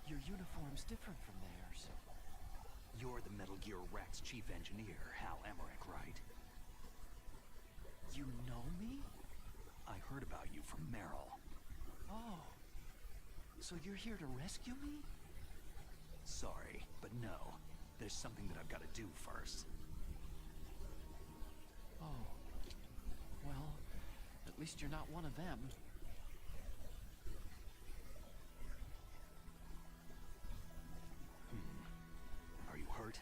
Your uniform's different from theirs. You're the Metal Gear Rex chief engineer, Hal Emmerich, right? You know me? I heard about you from Meryl. Oh. So you're here to rescue me? Sorry, but no. There's something that I've got to do first. Oh. Well, at least you're not one of them. Are you hurt?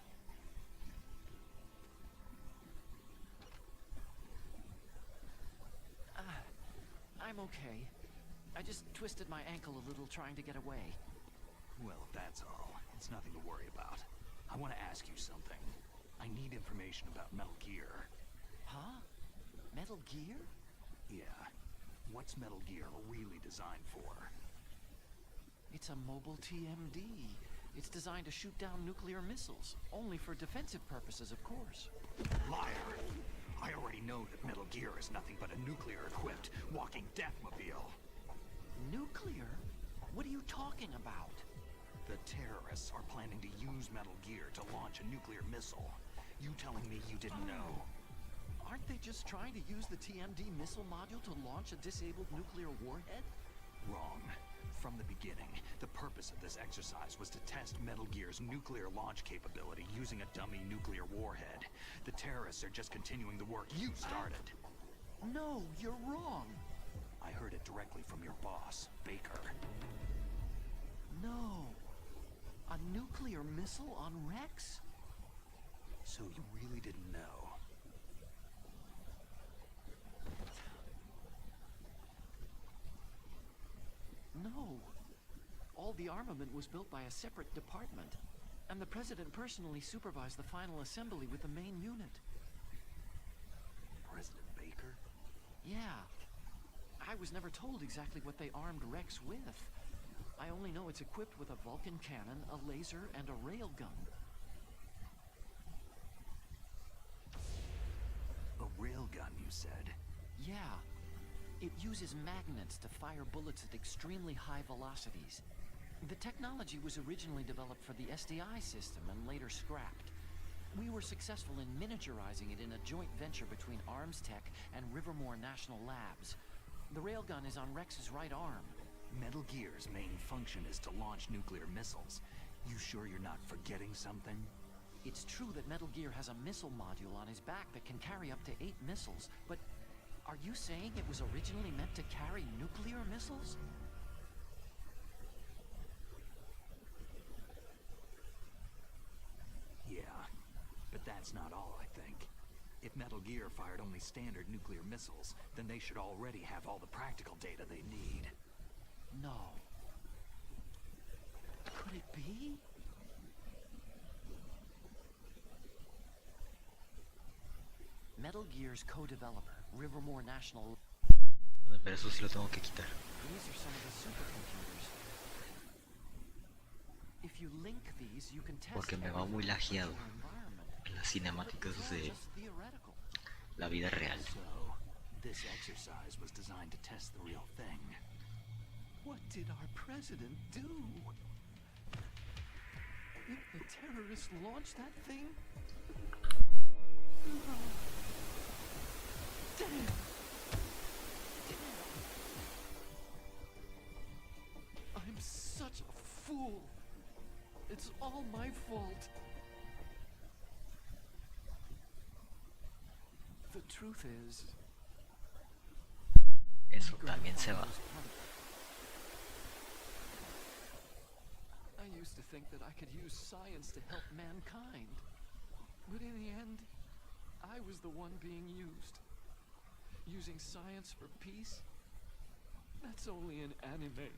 I'm okay. I just twisted my ankle a little trying to get away. Well, if that's all, it's nothing to worry about. I want to ask you something. I need information about Metal Gear. Huh? Metal Gear? Yeah. What's Metal Gear really designed for? It's a mobile TMD. It's designed to shoot down nuclear missiles, only for defensive purposes, of course. Liar! I already know that Metal Gear is nothing but a nuclear-equipped walking deathmobile. Nuclear? What are you talking about? The terrorists are planning to use Metal Gear to launch a nuclear missile. You telling me you didn't know? Aren't they just trying to use the TMD missile module to launch a disabled nuclear warhead? Wrong. From the beginning, the purpose of this exercise was to test Metal Gear's nuclear launch capability using a dummy nuclear warhead. The terrorists are just continuing the work you started. No, you're wrong. I heard it directly from your boss, Baker. No. A nuclear missile on Rex? So you really didn't know? No. All the armament was built by a separate department, and the president personally supervised the final assembly with the main unit. President Baker? Yeah. I was never told exactly what they armed Rex with. I only know it's equipped with a Vulcan cannon, a laser, and a railgun. A railgun, you said? Yeah. It uses magnets to fire bullets at extremely high velocities. The technology was originally developed for the SDI system and later scrapped. We were successful in miniaturizing it in a joint venture between Arms Tech and Rivermore National Labs. The railgun is on Rex's right arm. Metal Gear's main function is to launch nuclear missiles. You sure you're not forgetting something? It's true that Metal Gear has a missile module on his back that can carry up to 8 missiles, but are you saying it was originally meant to carry nuclear missiles? Yeah, but that's not all, I think. If Metal Gear fired only standard nuclear missiles, then they should already have all the practical data they need. No. Could it be? Metal Gear's co-developer, Rivermore National. Pero eso sí lo tengo que quitar. These are some of the supercomputers. If you link these, you can test Porque me va muy lajeado en las cinemáticas de la vida real. So, this exercise was designed to test the real thing. What did our president do? Did the terrorists launch that thing? Damn! I'm such a fool. It's all my fault. The truth is, Eso también se va. I used to think that I could use science to help mankind. But in the end, I was the one being used. Using science for peace? That's only in anime.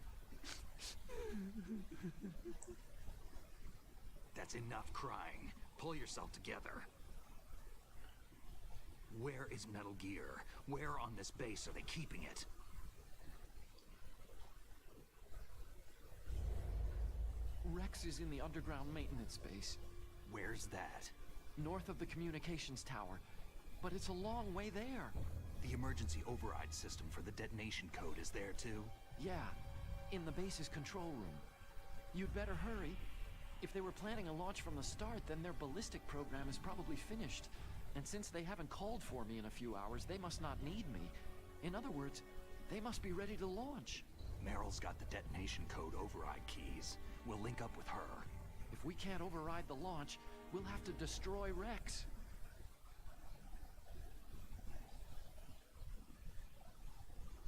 That's enough crying. Pull yourself together. Where is Metal Gear? Where on this base are they keeping it? Rex is in the underground maintenance base. Where's that? North of the communications tower. But it's a long way there. The emergency override system for the detonation code is there too? Yeah, in the base's control room. You'd better hurry. If they were planning a launch from the start, then their ballistic program is probably finished. And since they haven't called for me in a few hours, they must not need me. In other words, they must be ready to launch. Meryl's got the detonation code override keys. We'll link up with her. If we can't override the launch, we'll have to destroy Rex.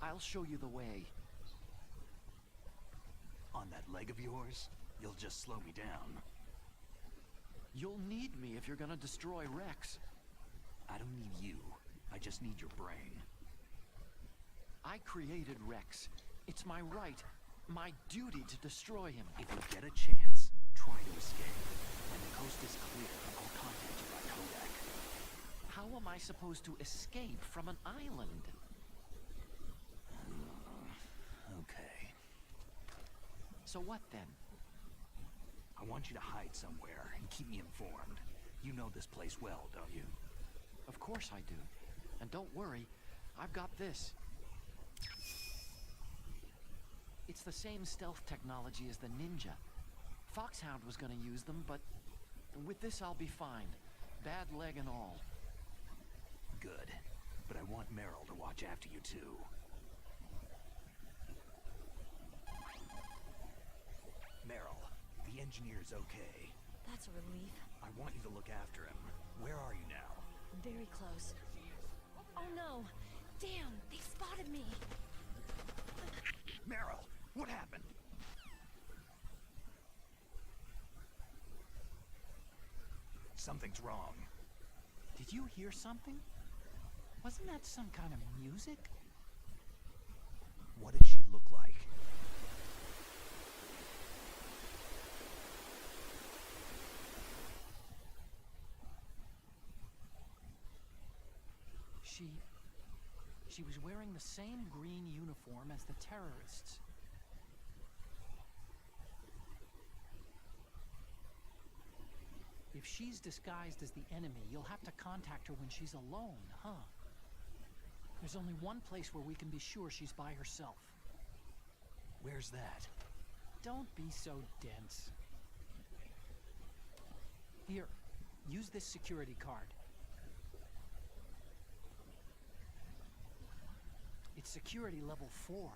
I'll show you the way. On that leg of yours, you'll just slow me down. You'll need me if you're gonna destroy Rex. I don't need you. I just need your brain. I created Rex. It's my right, my duty to destroy him. If you get a chance, try to escape. When the coast is clear, I'll contact you by codec. How am am I supposed to escape from an island? Okay. So what then? I want you to hide somewhere and keep me informed. You know this place well, don't you? Of course I do. And don't worry, I've got this. It's the same stealth technology as the Ninja. Foxhound was gonna use them, but with this I'll be fine. Bad leg and all. Good. But I want Meryl to watch after you too. Meryl, the engineer's okay. That's a relief. I want you to look after him. Where are you now? Very close. Oh no! Damn, they spotted me! Meryl, what happened? Something's wrong. Did you hear something? Wasn't that some kind of music? What did she look like? She was wearing the same green uniform as the terrorists. If she's disguised as the enemy, you'll have to contact her when she's alone, huh? There's only one place where we can be sure she's by herself. Where's that? Don't be so dense. Here, use this security card. It's security level 4.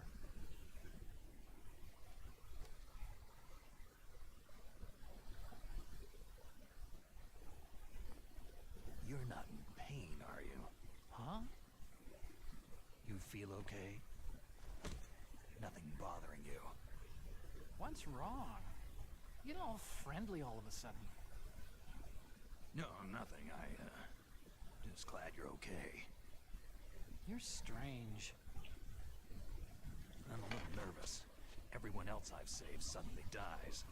You're not in pain, are you? Huh? You feel okay? Nothing bothering you? What's wrong? You get all friendly all of a sudden. No, nothing. Just glad you're okay. You're strange. I'm a little nervous. Everyone else I've saved suddenly dies.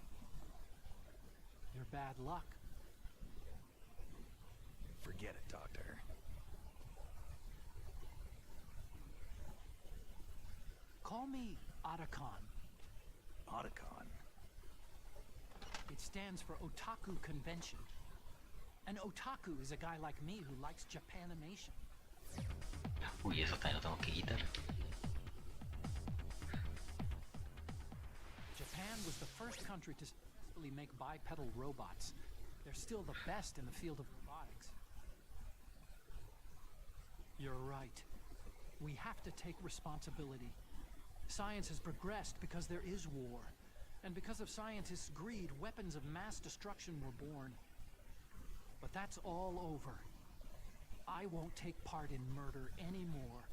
You're bad luck. Forget it, Doctor. Call me Otacon. Otacon? It stands for Otaku Convention. An otaku is a guy like me who likes Japanimation. Uy, eso también lo tengo que quitar. Japan was the first country to successfully make bipedal robots. They're still the best in the field of robotics. You're right. We have to take responsibility. Science has progressed because there is war. And because of scientists' greed, weapons of mass destruction were born. But that's all over. I won't take part in murder anymore.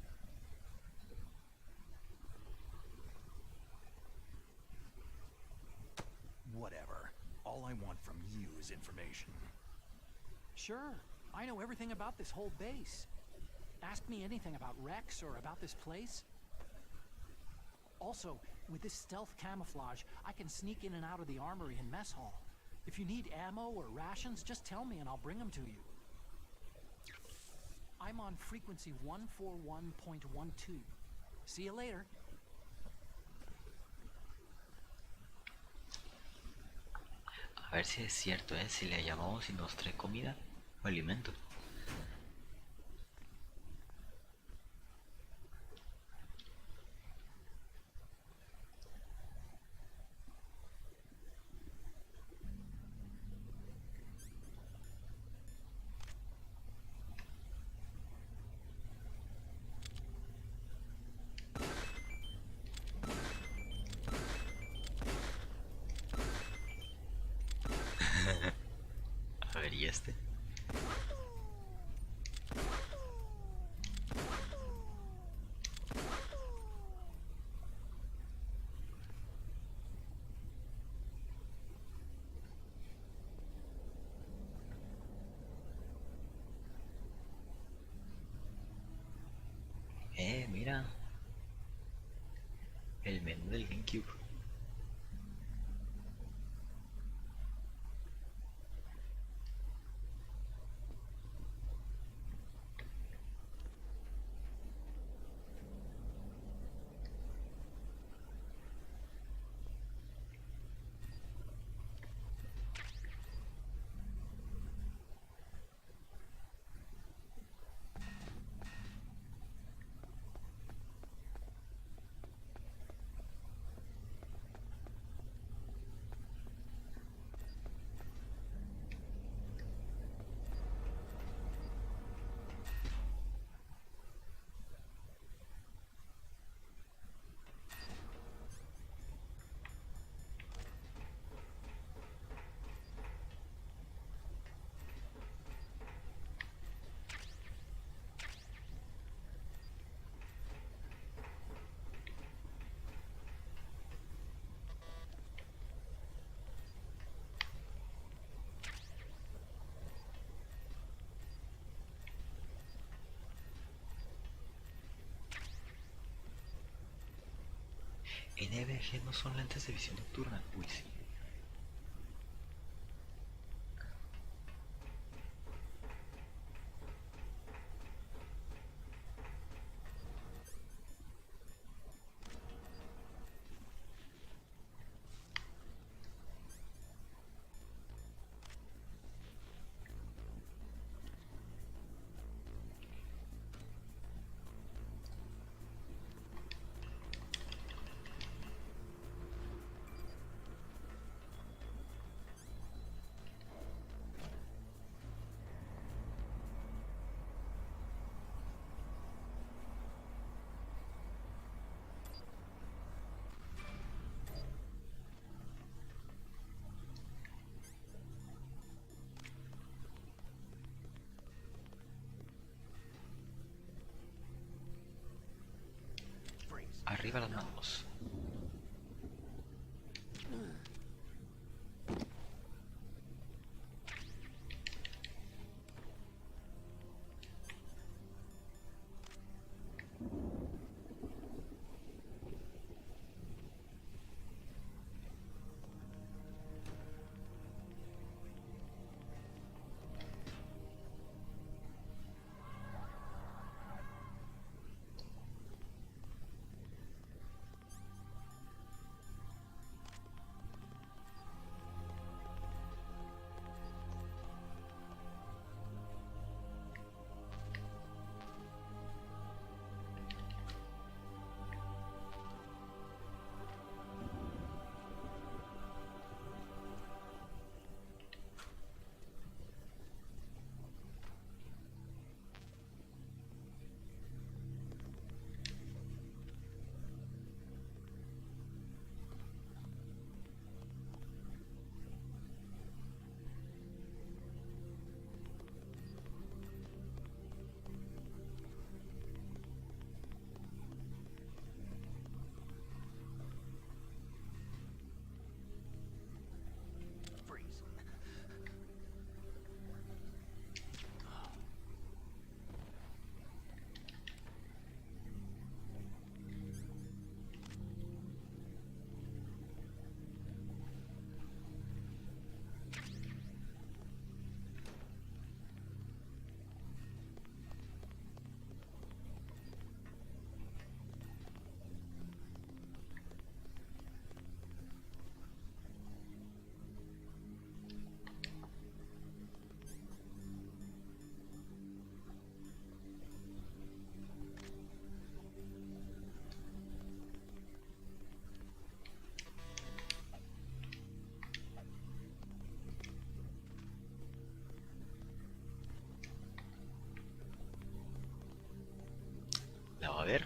Whatever. All I want from you is information. Sure, I know everything about this whole base. Ask me anything about Rex or about this place. Also, with this stealth camouflage, I can sneak in and out of the armory and mess hall. If you need ammo or rations, just tell me and I'll bring them to you. I'm on frequency 141.12. See you later. A ver si es cierto, si le llamamos y nos trae comida o alimento. A ver, ¿y este? Mira. El menú del GameCube. MG no son lentes de visión nocturna. Uy, sí. Arriba las manos. La va a ver.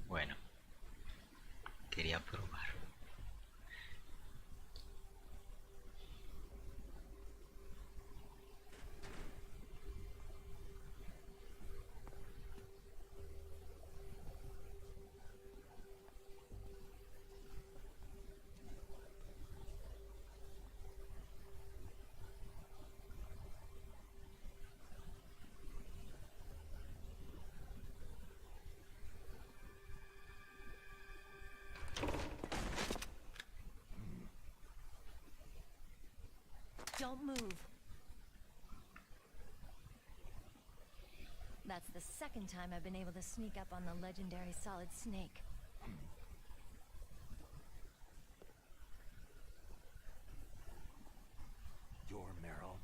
Bueno, quería probar. Don't move. That's the second time I've been able to sneak up on the legendary Solid Snake. You're Meryl.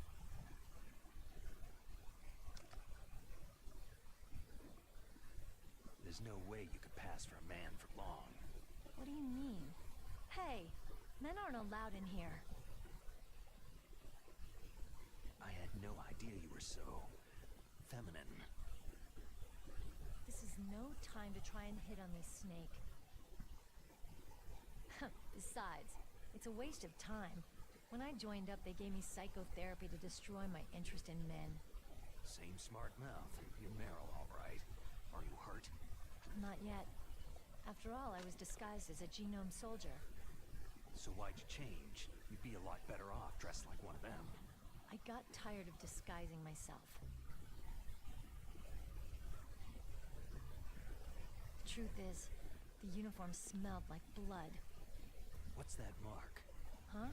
There's no way you could pass for a man for long. What do you mean? Hey, men aren't allowed in here. I had no idea you were so feminine. This is no time to try and hit on this snake. Besides, it's a waste of time. When I joined up, they gave me psychotherapy to destroy my interest in men. Same smart mouth. You're Meryl, all right. Are you hurt? Not yet. After all, I was disguised as a genome soldier. So why'd you change? You'd be a lot better off dressed like one of them. I got tired of disguising myself. The truth is, the uniform smelled like blood. What's that mark? Huh?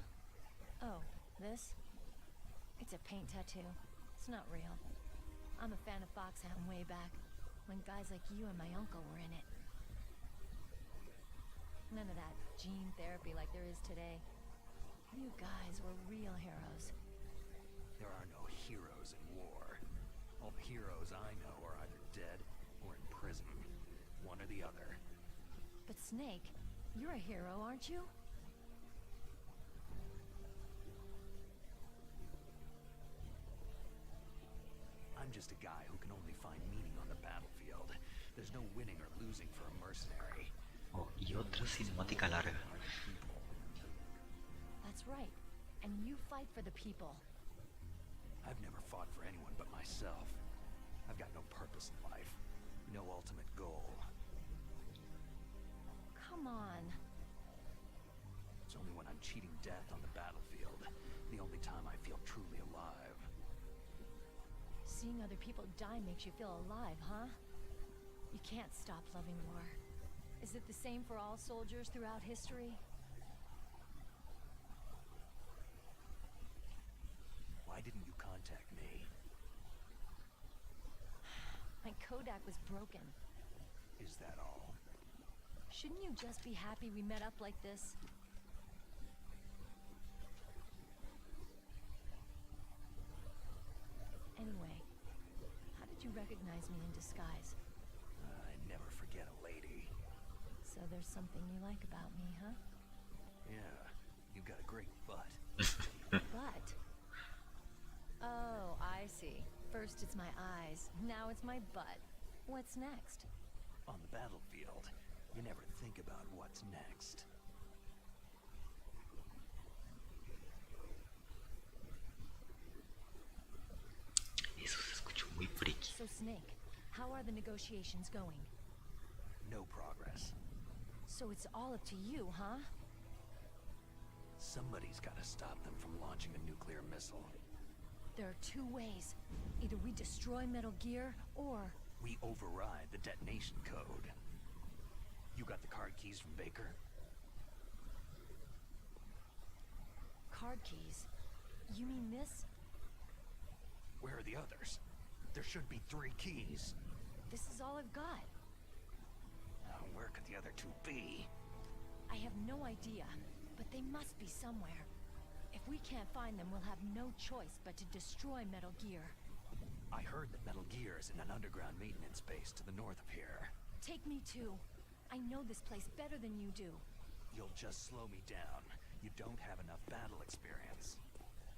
Oh, this? It's a paint tattoo. It's not real. I'm a fan of Foxhound way back, when guys like you and my uncle were in it. None of that gene therapy like there is today. You guys were real heroes. There are no heroes in war. All the heroes I know are either dead or in prison. One or the other. But Snake, you're a hero, aren't you? I'm just a guy who can only find meaning on the battlefield. There's no winning or losing for a mercenary. Oh, y otra cinemática larga. That's right. And you fight for the people. I've never fought for anyone but myself. I've got no purpose in life. No ultimate goal. Come on. It's only when I'm cheating death on the battlefield. The only time I feel truly alive. Seeing other people die makes you feel alive, huh? You can't stop loving war. Is it the same for all soldiers throughout history? Why didn't you contact me? My Kodak was broken. Is that all? Shouldn't you just be happy we met up like this? Anyway, how did you recognize me in disguise? I never forget a lady. So there's something you like about me, huh? Yeah, you've got a great butt. Butt? Oh, I see. First it's my eyes, now it's my butt. What's next? On the battlefield, you never think about what's next. Eso se escuchó muy friki. So Snake, how are the negotiations going? No progress. So it's all up to you, huh? Somebody's got to stop them from launching a nuclear missile. There are two ways. Either we destroy Metal Gear, or... We override the detonation code. You got the card keys from Baker? Card keys? You mean this? Where are the others? There should be 3 keys. This is all I've got. Now, where could the other 2 be? I have no idea, but they must be somewhere. If we can't find them, we'll have no choice but to destroy Metal Gear. I heard that Metal Gear is in an underground maintenance base to the north of here. Take me too. I know this place better than you do. You'll just slow me down. You don't have enough battle experience.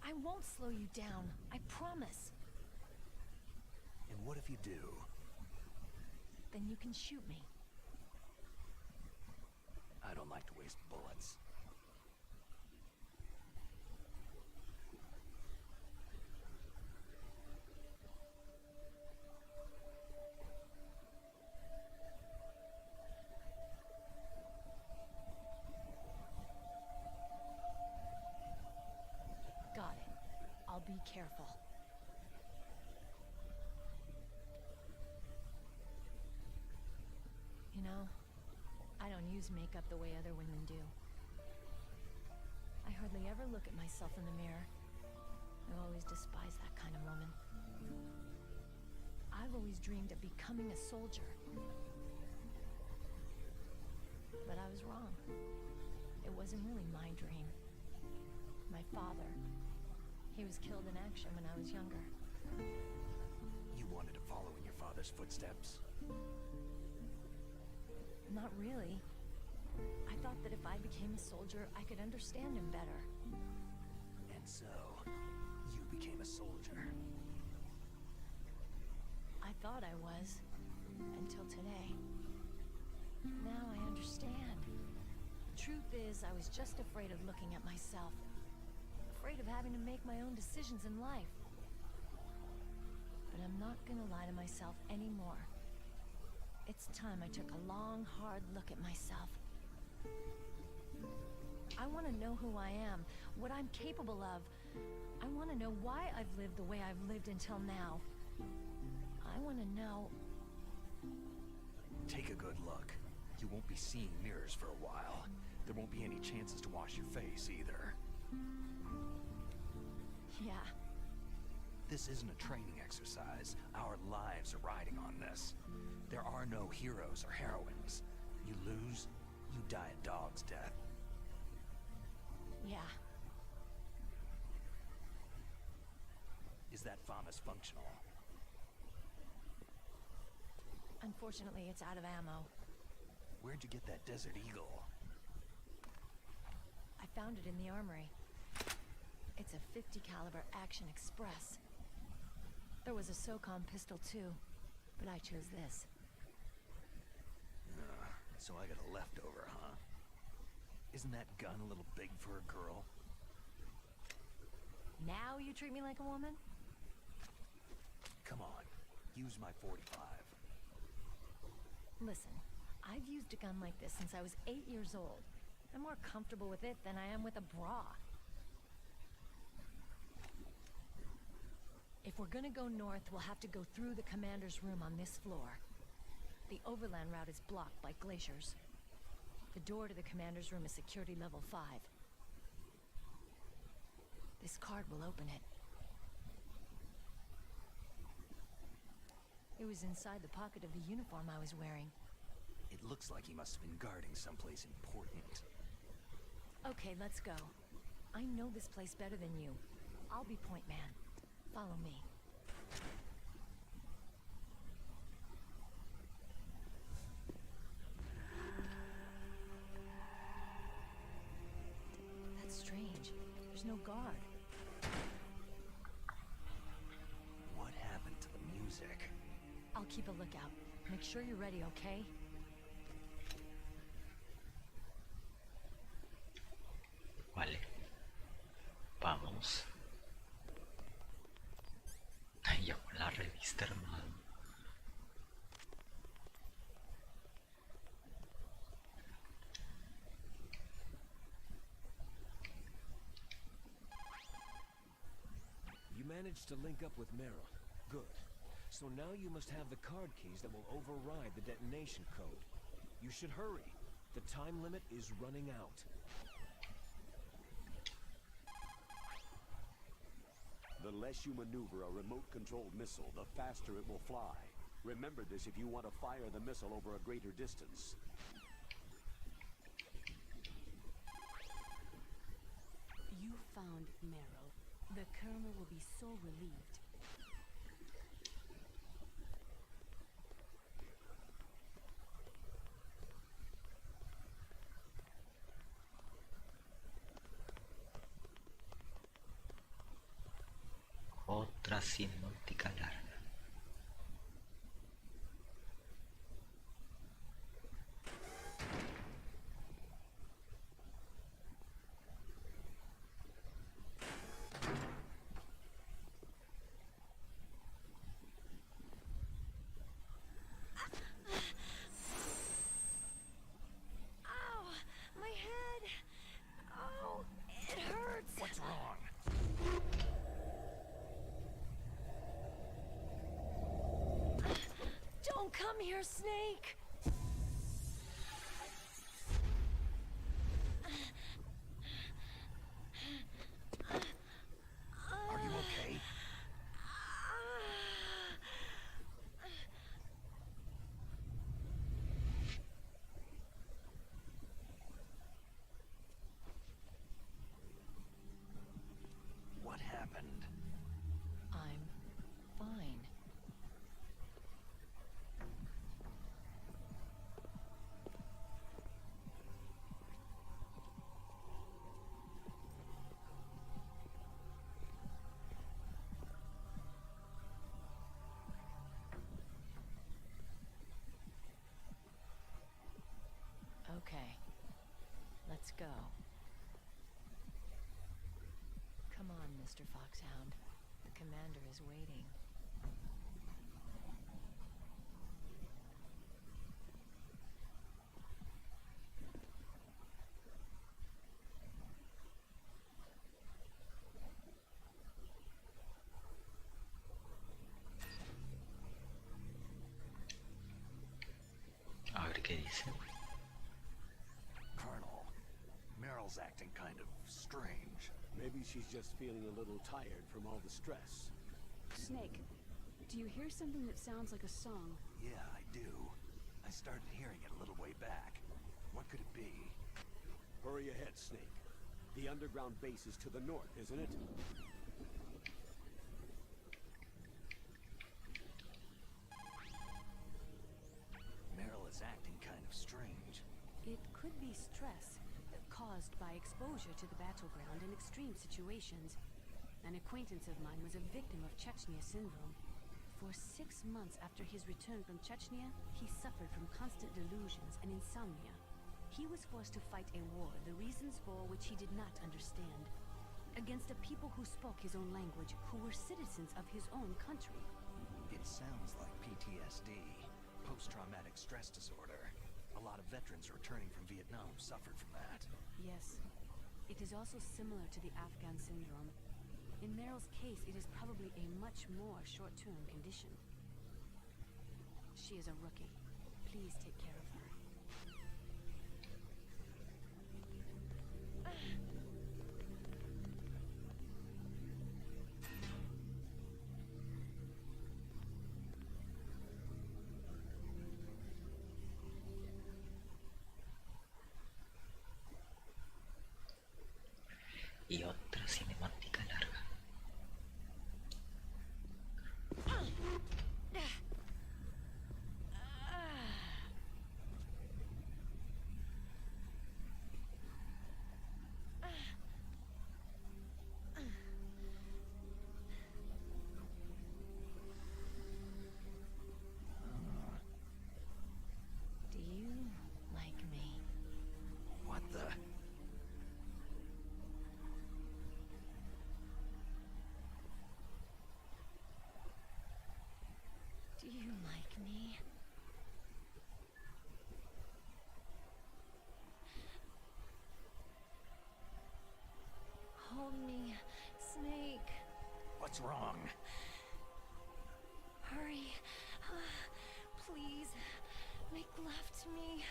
I won't slow you down. I promise. And what if you do? Then you can shoot me. I don't like to waste bullets. Got it. I'll be careful. You know, I don't use makeup the way other women do. I hardly ever look at myself in the mirror. I always despise that kind of woman. I've always dreamed of becoming a soldier. But I was wrong. It wasn't really my dream. My father, he was killed in action when I was younger. You wanted to follow in your father's footsteps? Not really. I thought that if I became a soldier, I could understand him better. And so, you became a soldier. I thought I was, until today. Now I understand. Truth is, I was just afraid of looking at myself. Afraid of having to make my own decisions in life. But I'm not gonna lie to myself anymore. It's time I took a long, hard look at myself. I want to know who I am, what I'm capable of. I want to know why I've lived the way I've lived until now. I want to know... Take a good look. You won't be seeing mirrors for a while. There won't be any chances to wash your face either. Yeah. This isn't a training exercise. Our lives are riding on this. There are no heroes or heroines. You lose, you die a dog's death. Yeah. Is that FAMAS functional? Unfortunately, it's out of ammo. Where'd you get that Desert Eagle? I found it in the armory. It's a 50 caliber Action Express. There was a SOCOM pistol too, but I chose this. So I got a leftover, huh? Isn't that gun a little big for a girl? Now you treat me like a woman? Come on, use my 45. Listen, I've used a gun like this since I was 8 years old. I'm more comfortable with it than I am with a bra. If we're gonna go north, we'll have to go through the commander's room on this floor. The overland route is blocked by glaciers. The door to the commander's room is security level 5. This card will open it. It was inside the pocket of the uniform I was wearing. It looks like he must have been guarding someplace important. Okay, let's go. I know this place better than you. I'll be point man. Follow me. That's strange. There's no guard. What happened to the music? I'll keep a lookout. Make sure you're ready, okay? Vale. Vamos. Ay, ya con la revista, hermano. You managed to link up with Meryl. Good. So now you must have the card keys that will override the detonation code. You should hurry. The time limit is running out. The less you maneuver a remote-controlled missile, the faster it will fly. Remember this if you want to fire the missile over a greater distance. You found Meryl. The Colonel will be so relieved. Otra cinemática larga. Ow! My head! Oh, it hurts! What's wrong? Don't come here, Snake! Are you okay? What happened? I'm fine. Okay, let's go. Come on, Mr. Foxhound. The commander is waiting. dice. Colonel, Meryl's acting kind of strange. Maybe she's just feeling a little tired from all the stress. Snake, do you hear something that sounds like a song? Yeah, I do. I started hearing it a little way back. What could it be? Hurry ahead, Snake. The underground base is to the north, isn't it? Meryl is acting kind of strange. It could be stress caused by exposure to the battleground in extreme situations. An acquaintance of mine was a victim of Chechnya syndrome. For 6 months after his return from Chechnya, he suffered from constant delusions and insomnia. He was forced to fight a war, the reasons for which he did not understand, against a people who spoke his own language, who were citizens of his own country. It sounds like PTSD, post-traumatic stress disorder. A lot of veterans returning from Vietnam suffered from that. Yes. It is also similar to the Afghan syndrome. In Meryl's case, it is probably a much more short-term condition. She is a rookie. Please take care of her. Y otra cinemática larga. Do you like me? What the? Do you like me? Hold me, Snake. What's wrong? Hurry. Please, make love to me.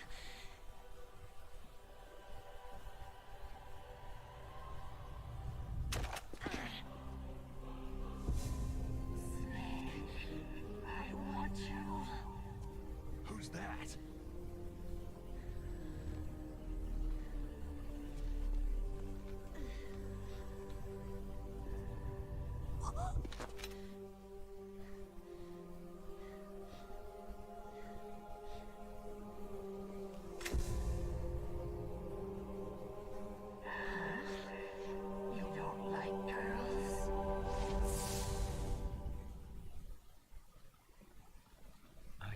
I want you. Who's that? You don't like girls?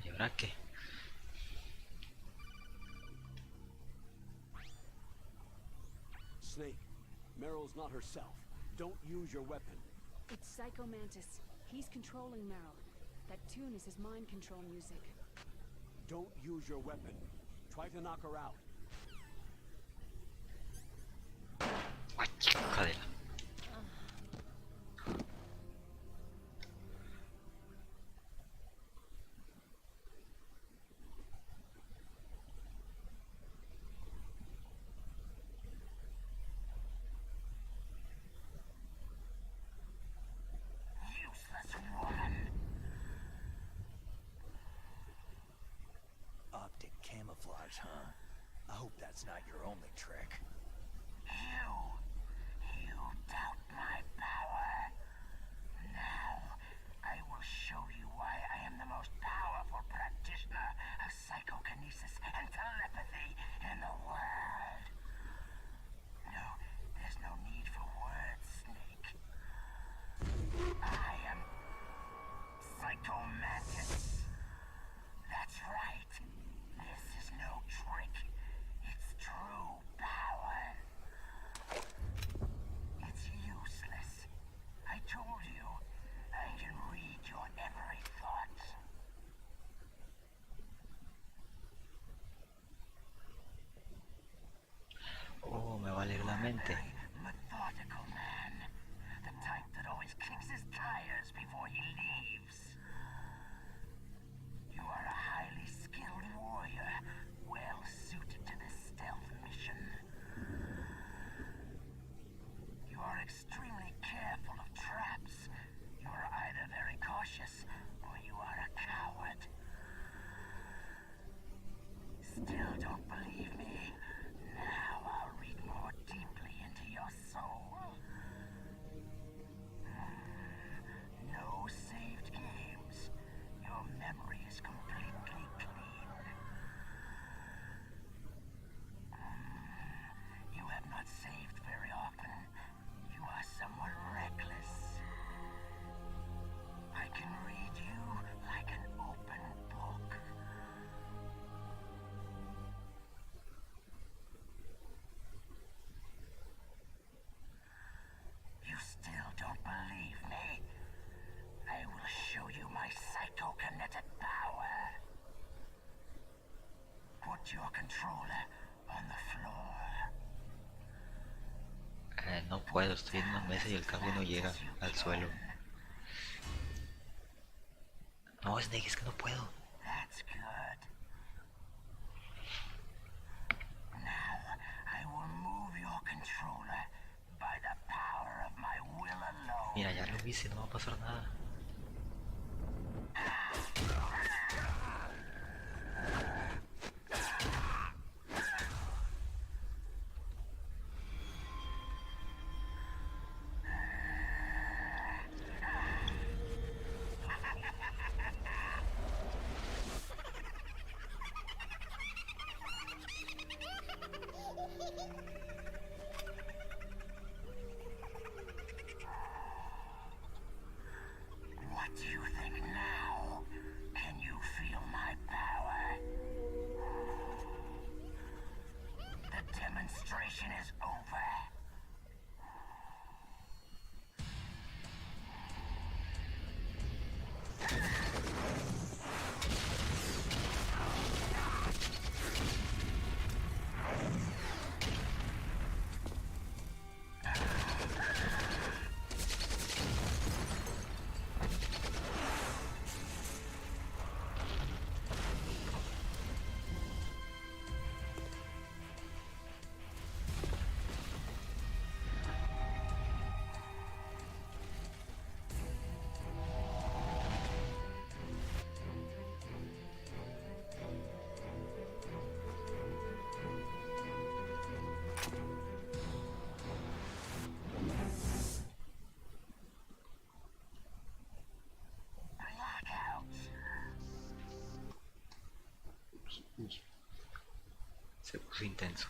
¿Y ahora qué? Snake, Meryl's not herself. Don't use your weapon. It's Psycho Mantis. He's controlling Meryl. That tune is his mind control music. Don't use your weapon. Try to knock her out. ¡Ay, hija de la! Useless woman. Optic camouflage, huh? I hope that's not your only trick. You doubt my power. Now, I will show you why I am the most powerful practitioner of psychokinesis and telepathy in the world. No, there's no need for words, Snake. I am Psycho Mantis. That's right. This is no trick. It's true power. controller on the floor. No puedo, estoy en una mesa y el cable no llega al suelo. No, Snake, es que no puedo. That's good. Now, I will move your controller by the power of my will alone. Mira, ya lo hice, no va a pasar nada. What do you think now? Can you feel my power? The demonstration is over. Se puso intenso.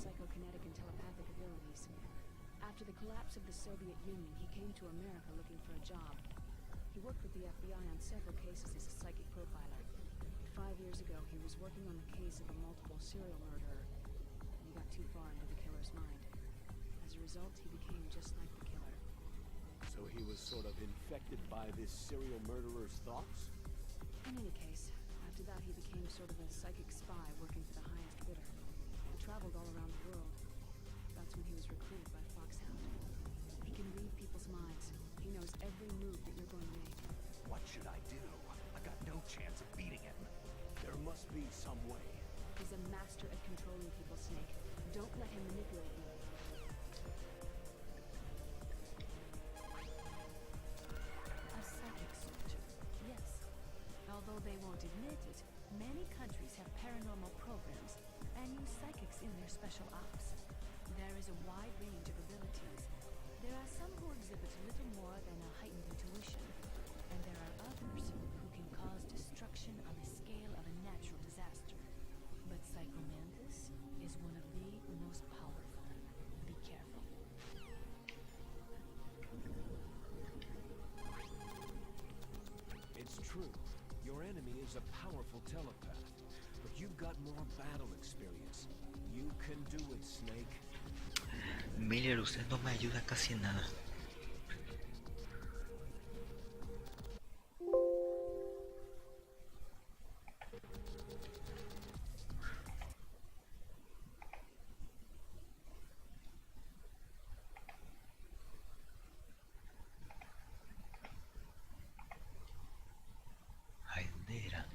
psychokinetic and telepathic abilities. After the collapse of the Soviet Union, he came to America looking for a job. He worked with the FBI on several cases as a psychic profiler. 5 years ago, he was working on the case of a multiple serial murderer. He got too far into the killer's mind. As a result, he became just like the killer. So he was sort of infected by this serial murderer's thoughts? In any case, after that he became sort of a psychic spy working for the highest bidder. He traveled all around the world. That's when he was recruited by Foxhound. He can read people's minds. He knows every move that you're going to make. What should I do? I got no chance of beating him. There must be some way. He's a master at controlling people, Snake. Don't let him manipulate you. A psychic sort, yes. Although they won't admit it, many countries have paranormal programs and use psychics in their special ops. There is a wide range of abilities. There are some who exhibit little more than a heightened intuition, and there are others who can cause destruction on the scale of a natural disaster. But Psychomantis is one of the most powerful. Be careful. It's true. Your enemy is a powerful telepath, but you've got more battle experience. You can do it, Snake. Miller, usted no me ayuda casi en nada. Ay, ¿dónde era?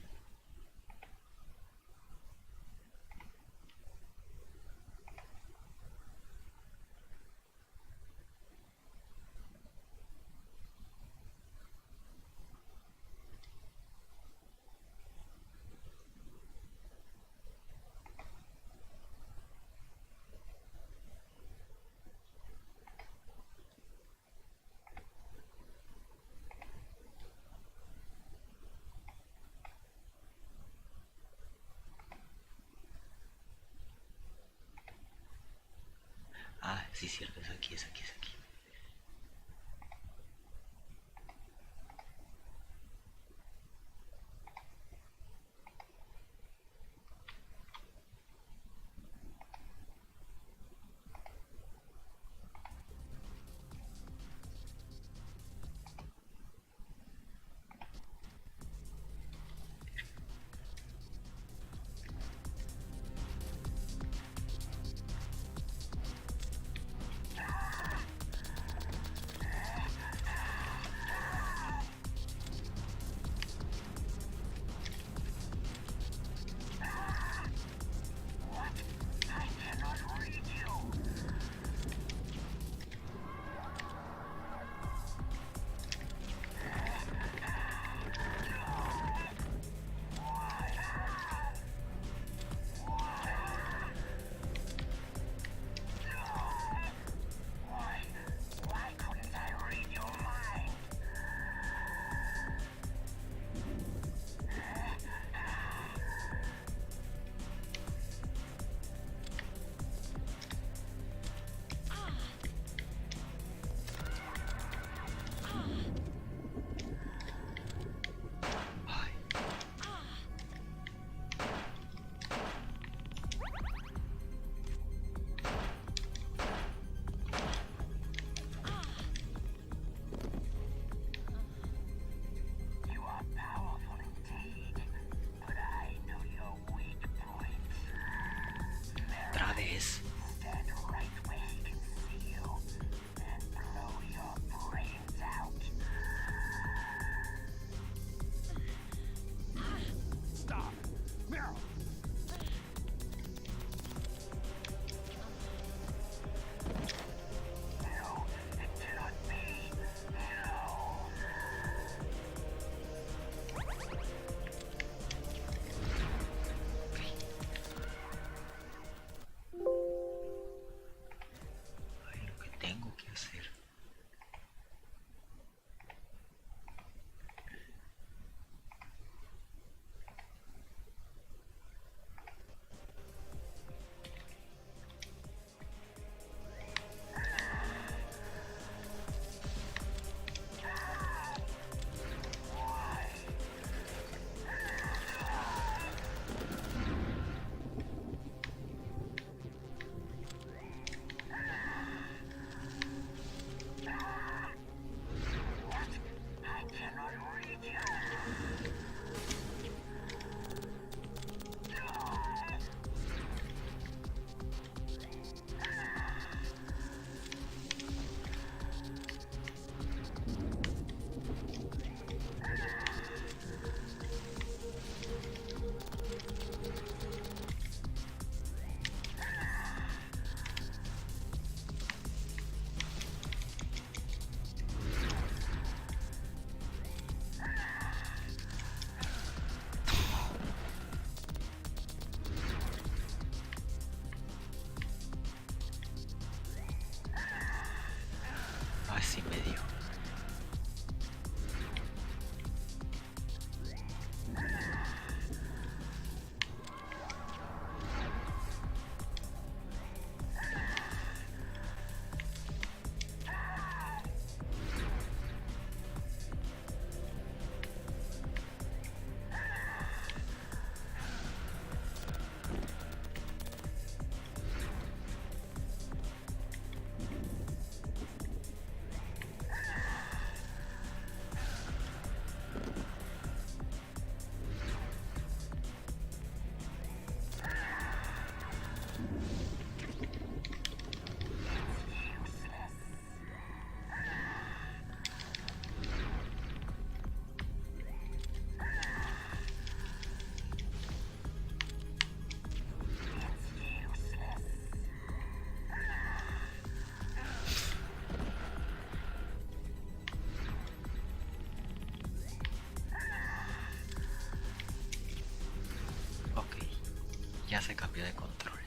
Sí, cierto, es aquí, es aquí, es aquí. Otra vez. Stop! Meryl! No, it cannot be. No. Ay, lo que tengo que hacer. I cannot read you. Así me dio. Ok, ya se cambió de control.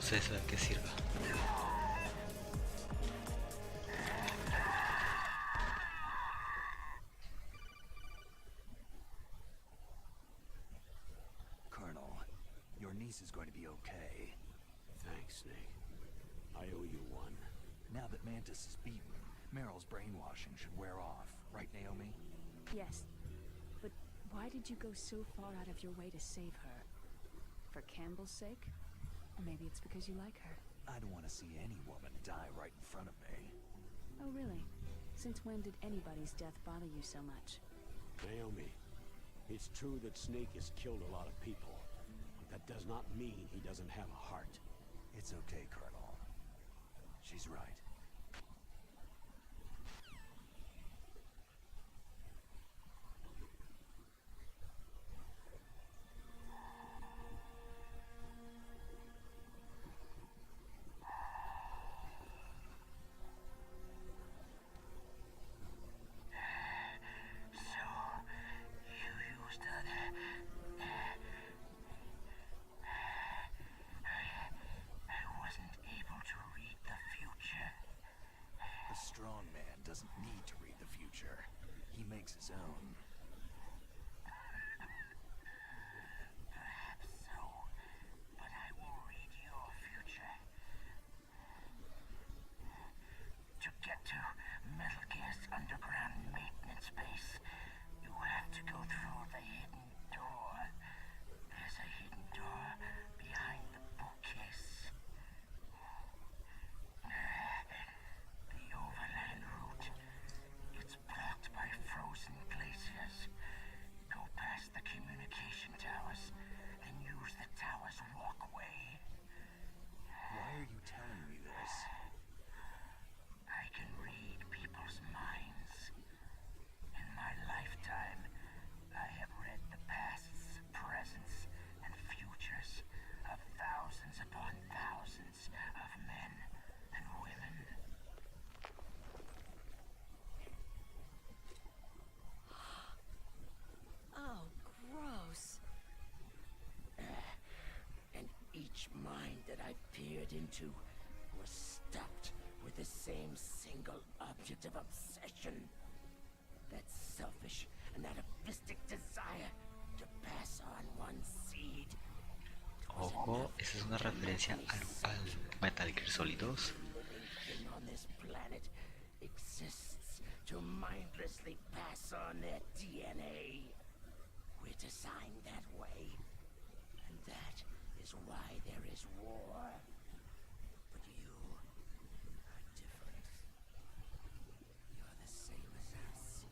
sé eso de qué sirva. Colonel, your niece is going to be okay. Thanks, Snake. I owe you one. Now that Mantis is beaten, Meryl's brainwashing should wear off. Right, Naomi? Yes. But why did you go so far out of your way to save her? For Campbell's sake? Or maybe it's because you like her. I don't want to see any woman die right in front of me. Oh, really? Since when did anybody's death bother you so much? Naomi, it's true that Snake has killed a lot of people, but that does not mean he doesn't have a heart. It's okay, Colonel. She's right. His own. Perhaps so, but I will read your future. To get to Metal Gear's underground maintenance base, you will have to go through the hidden door. There's a hidden door behind the bookcase. The overland route. It's blocked by frozen glaciers. Go past the communication towers, then use the tower's walkway. Why are you telling me this? I can read people's minds. In my lifetime, I have read the pasts, presents, and futures of thousands upon thousands of men and women. Oh, gross. And each mind that I peered into was stuffed with the same single object of obsession. That selfish and atavistic desire to pass on one seed. Ojo, esa es una referencia al Metal Gear Solid 2. Everything on this planet exists to mindlessly pass on their DNA. We're designed that way, and that is why there is war. But you are different. You're the same as us.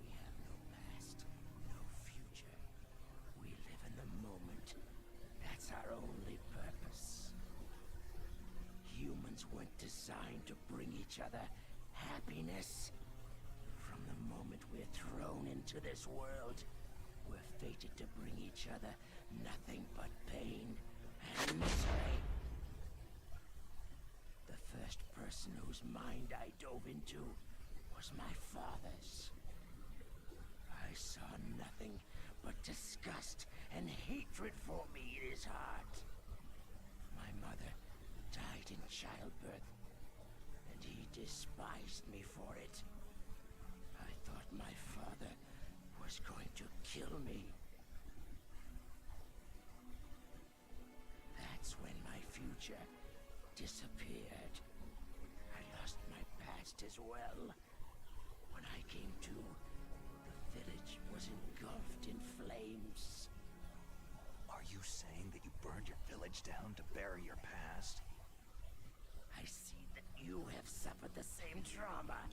We have no past, no future. We live in the moment. That's our only purpose. Humans weren't designed to bring each other happiness. From the moment we're thrown into this world, we're fated to bring each other nothing but pain and misery. The first person whose mind I dove into was my father's. I saw nothing but disgust and hatred for me in his heart. My mother died in childbirth, and he despised me for it. I thought my father was going to kill me. That's when my future disappeared. I lost my past as well. When I came to, the village was engulfed in flames. Are you saying that you burned your village down to bury your past? I see that you have suffered the same trauma.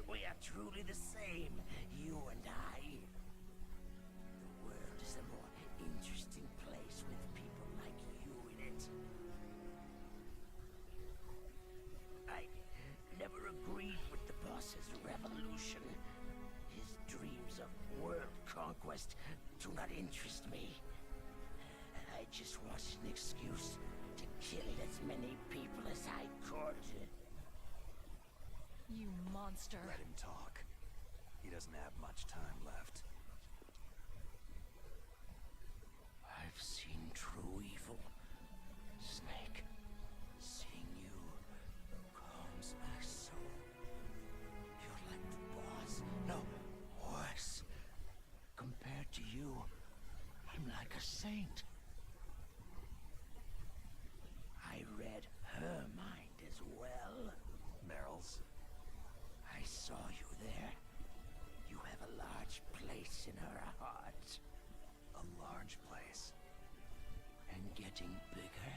We are truly the same, you and I. The world is a more interesting place with people like you in it. I never agreed with the boss's revolution. His dreams of world conquest do not interest me. I just wanted an excuse to kill as many people as I could. You monster. Let him talk. He doesn't have much time left. I've seen true evil a saint. I read her mind as well. Meryl's. I saw you there. You have a large place in her heart. A large place. And getting bigger.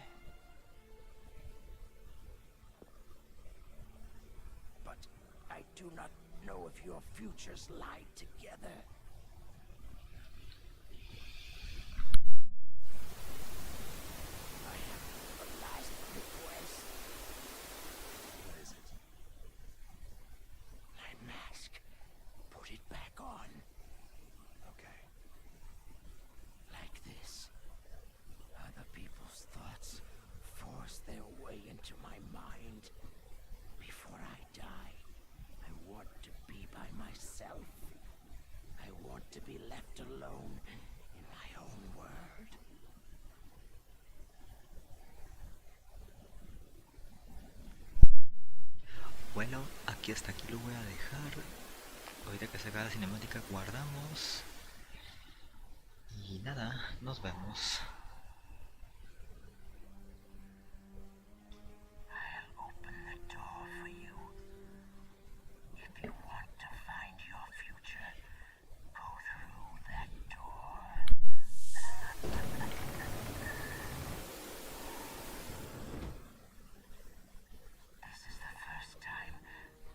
But I do not know if your futures lie together. I have a last request. What is it? My mask. Put it back on. Okay. Like this. Other people's thoughts force their way into my mind. Before I die, I want to be by myself. I want to be left alone in my own world. Bueno, hasta aquí lo voy a dejar. Ahorita que se acabe la cinemática guardamos. Y nada, nos vemos. I'll open the door for you. If you want to find your future, go through that door. This is the first time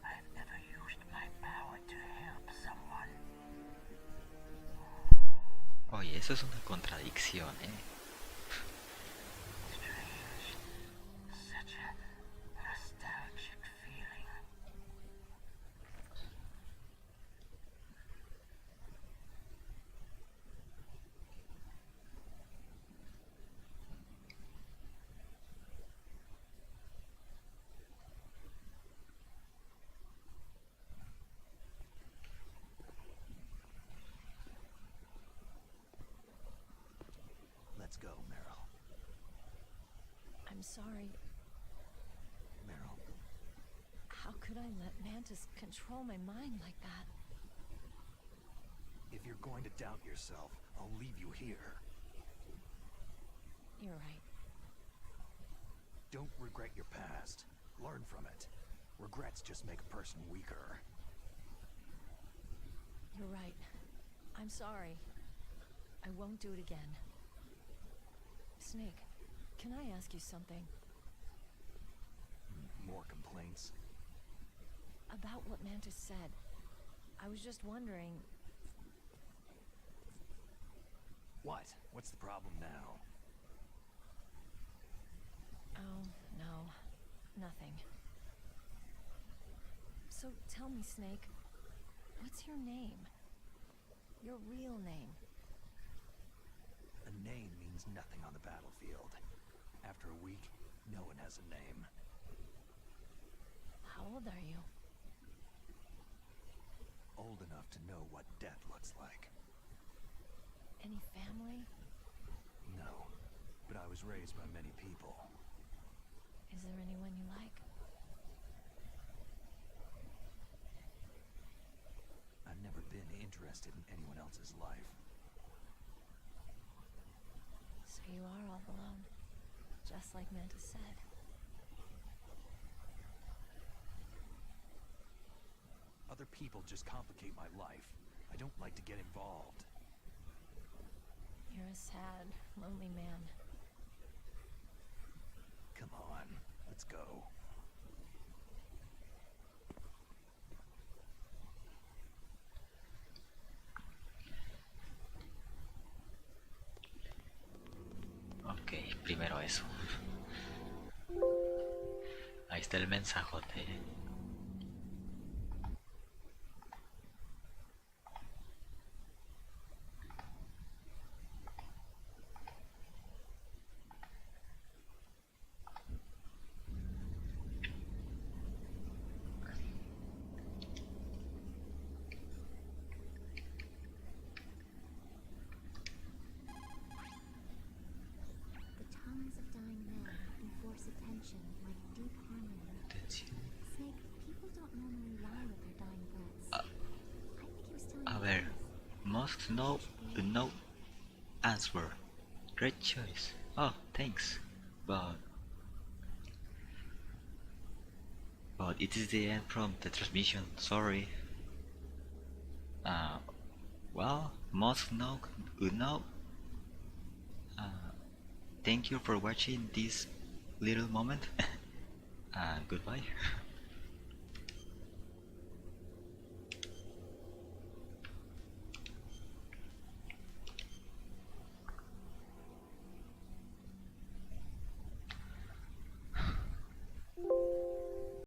I've ever used my power to help someone. Oye, eso es una contradicción, Strange. Such a nostalgic feeling. Let's go, Meryl. I'm sorry. Meryl. How could I let Mantis control my mind like that? If you're going to doubt yourself, I'll leave you here. You're right. Don't regret your past. Learn from it. Regrets just make a person weaker. You're right. I'm sorry. I won't do it again. Snake, can I ask you something? More complaints? About what Mantis said. I was just wondering... What? What's the problem now? Oh, no. Nothing. So tell me, Snake, what's your name? Your real name? A name means nothing on the battlefield. After a week, no one has a name. How old are you? Old enough to know what death looks like. Any family? No, but I was raised by many people. Is there anyone you like? I've never been interested in anyone else's life. So you are all alone, just like Mantis said. Other people just complicate my life. I don't like to get involved. You're a sad, lonely man. Come on, let's go. Ok, primero eso. Ahí está el mensajote. The tongues of dying men enforce attention like deep harmony. Snake, people don't normally lie with their dying breaths. I think he was telling A the ver, truth. must no answer. Great choice. Oh, thanks. But it is the end from the transmission. Sorry. Uh, well, most know would know. Thank you for watching this little moment. Goodbye.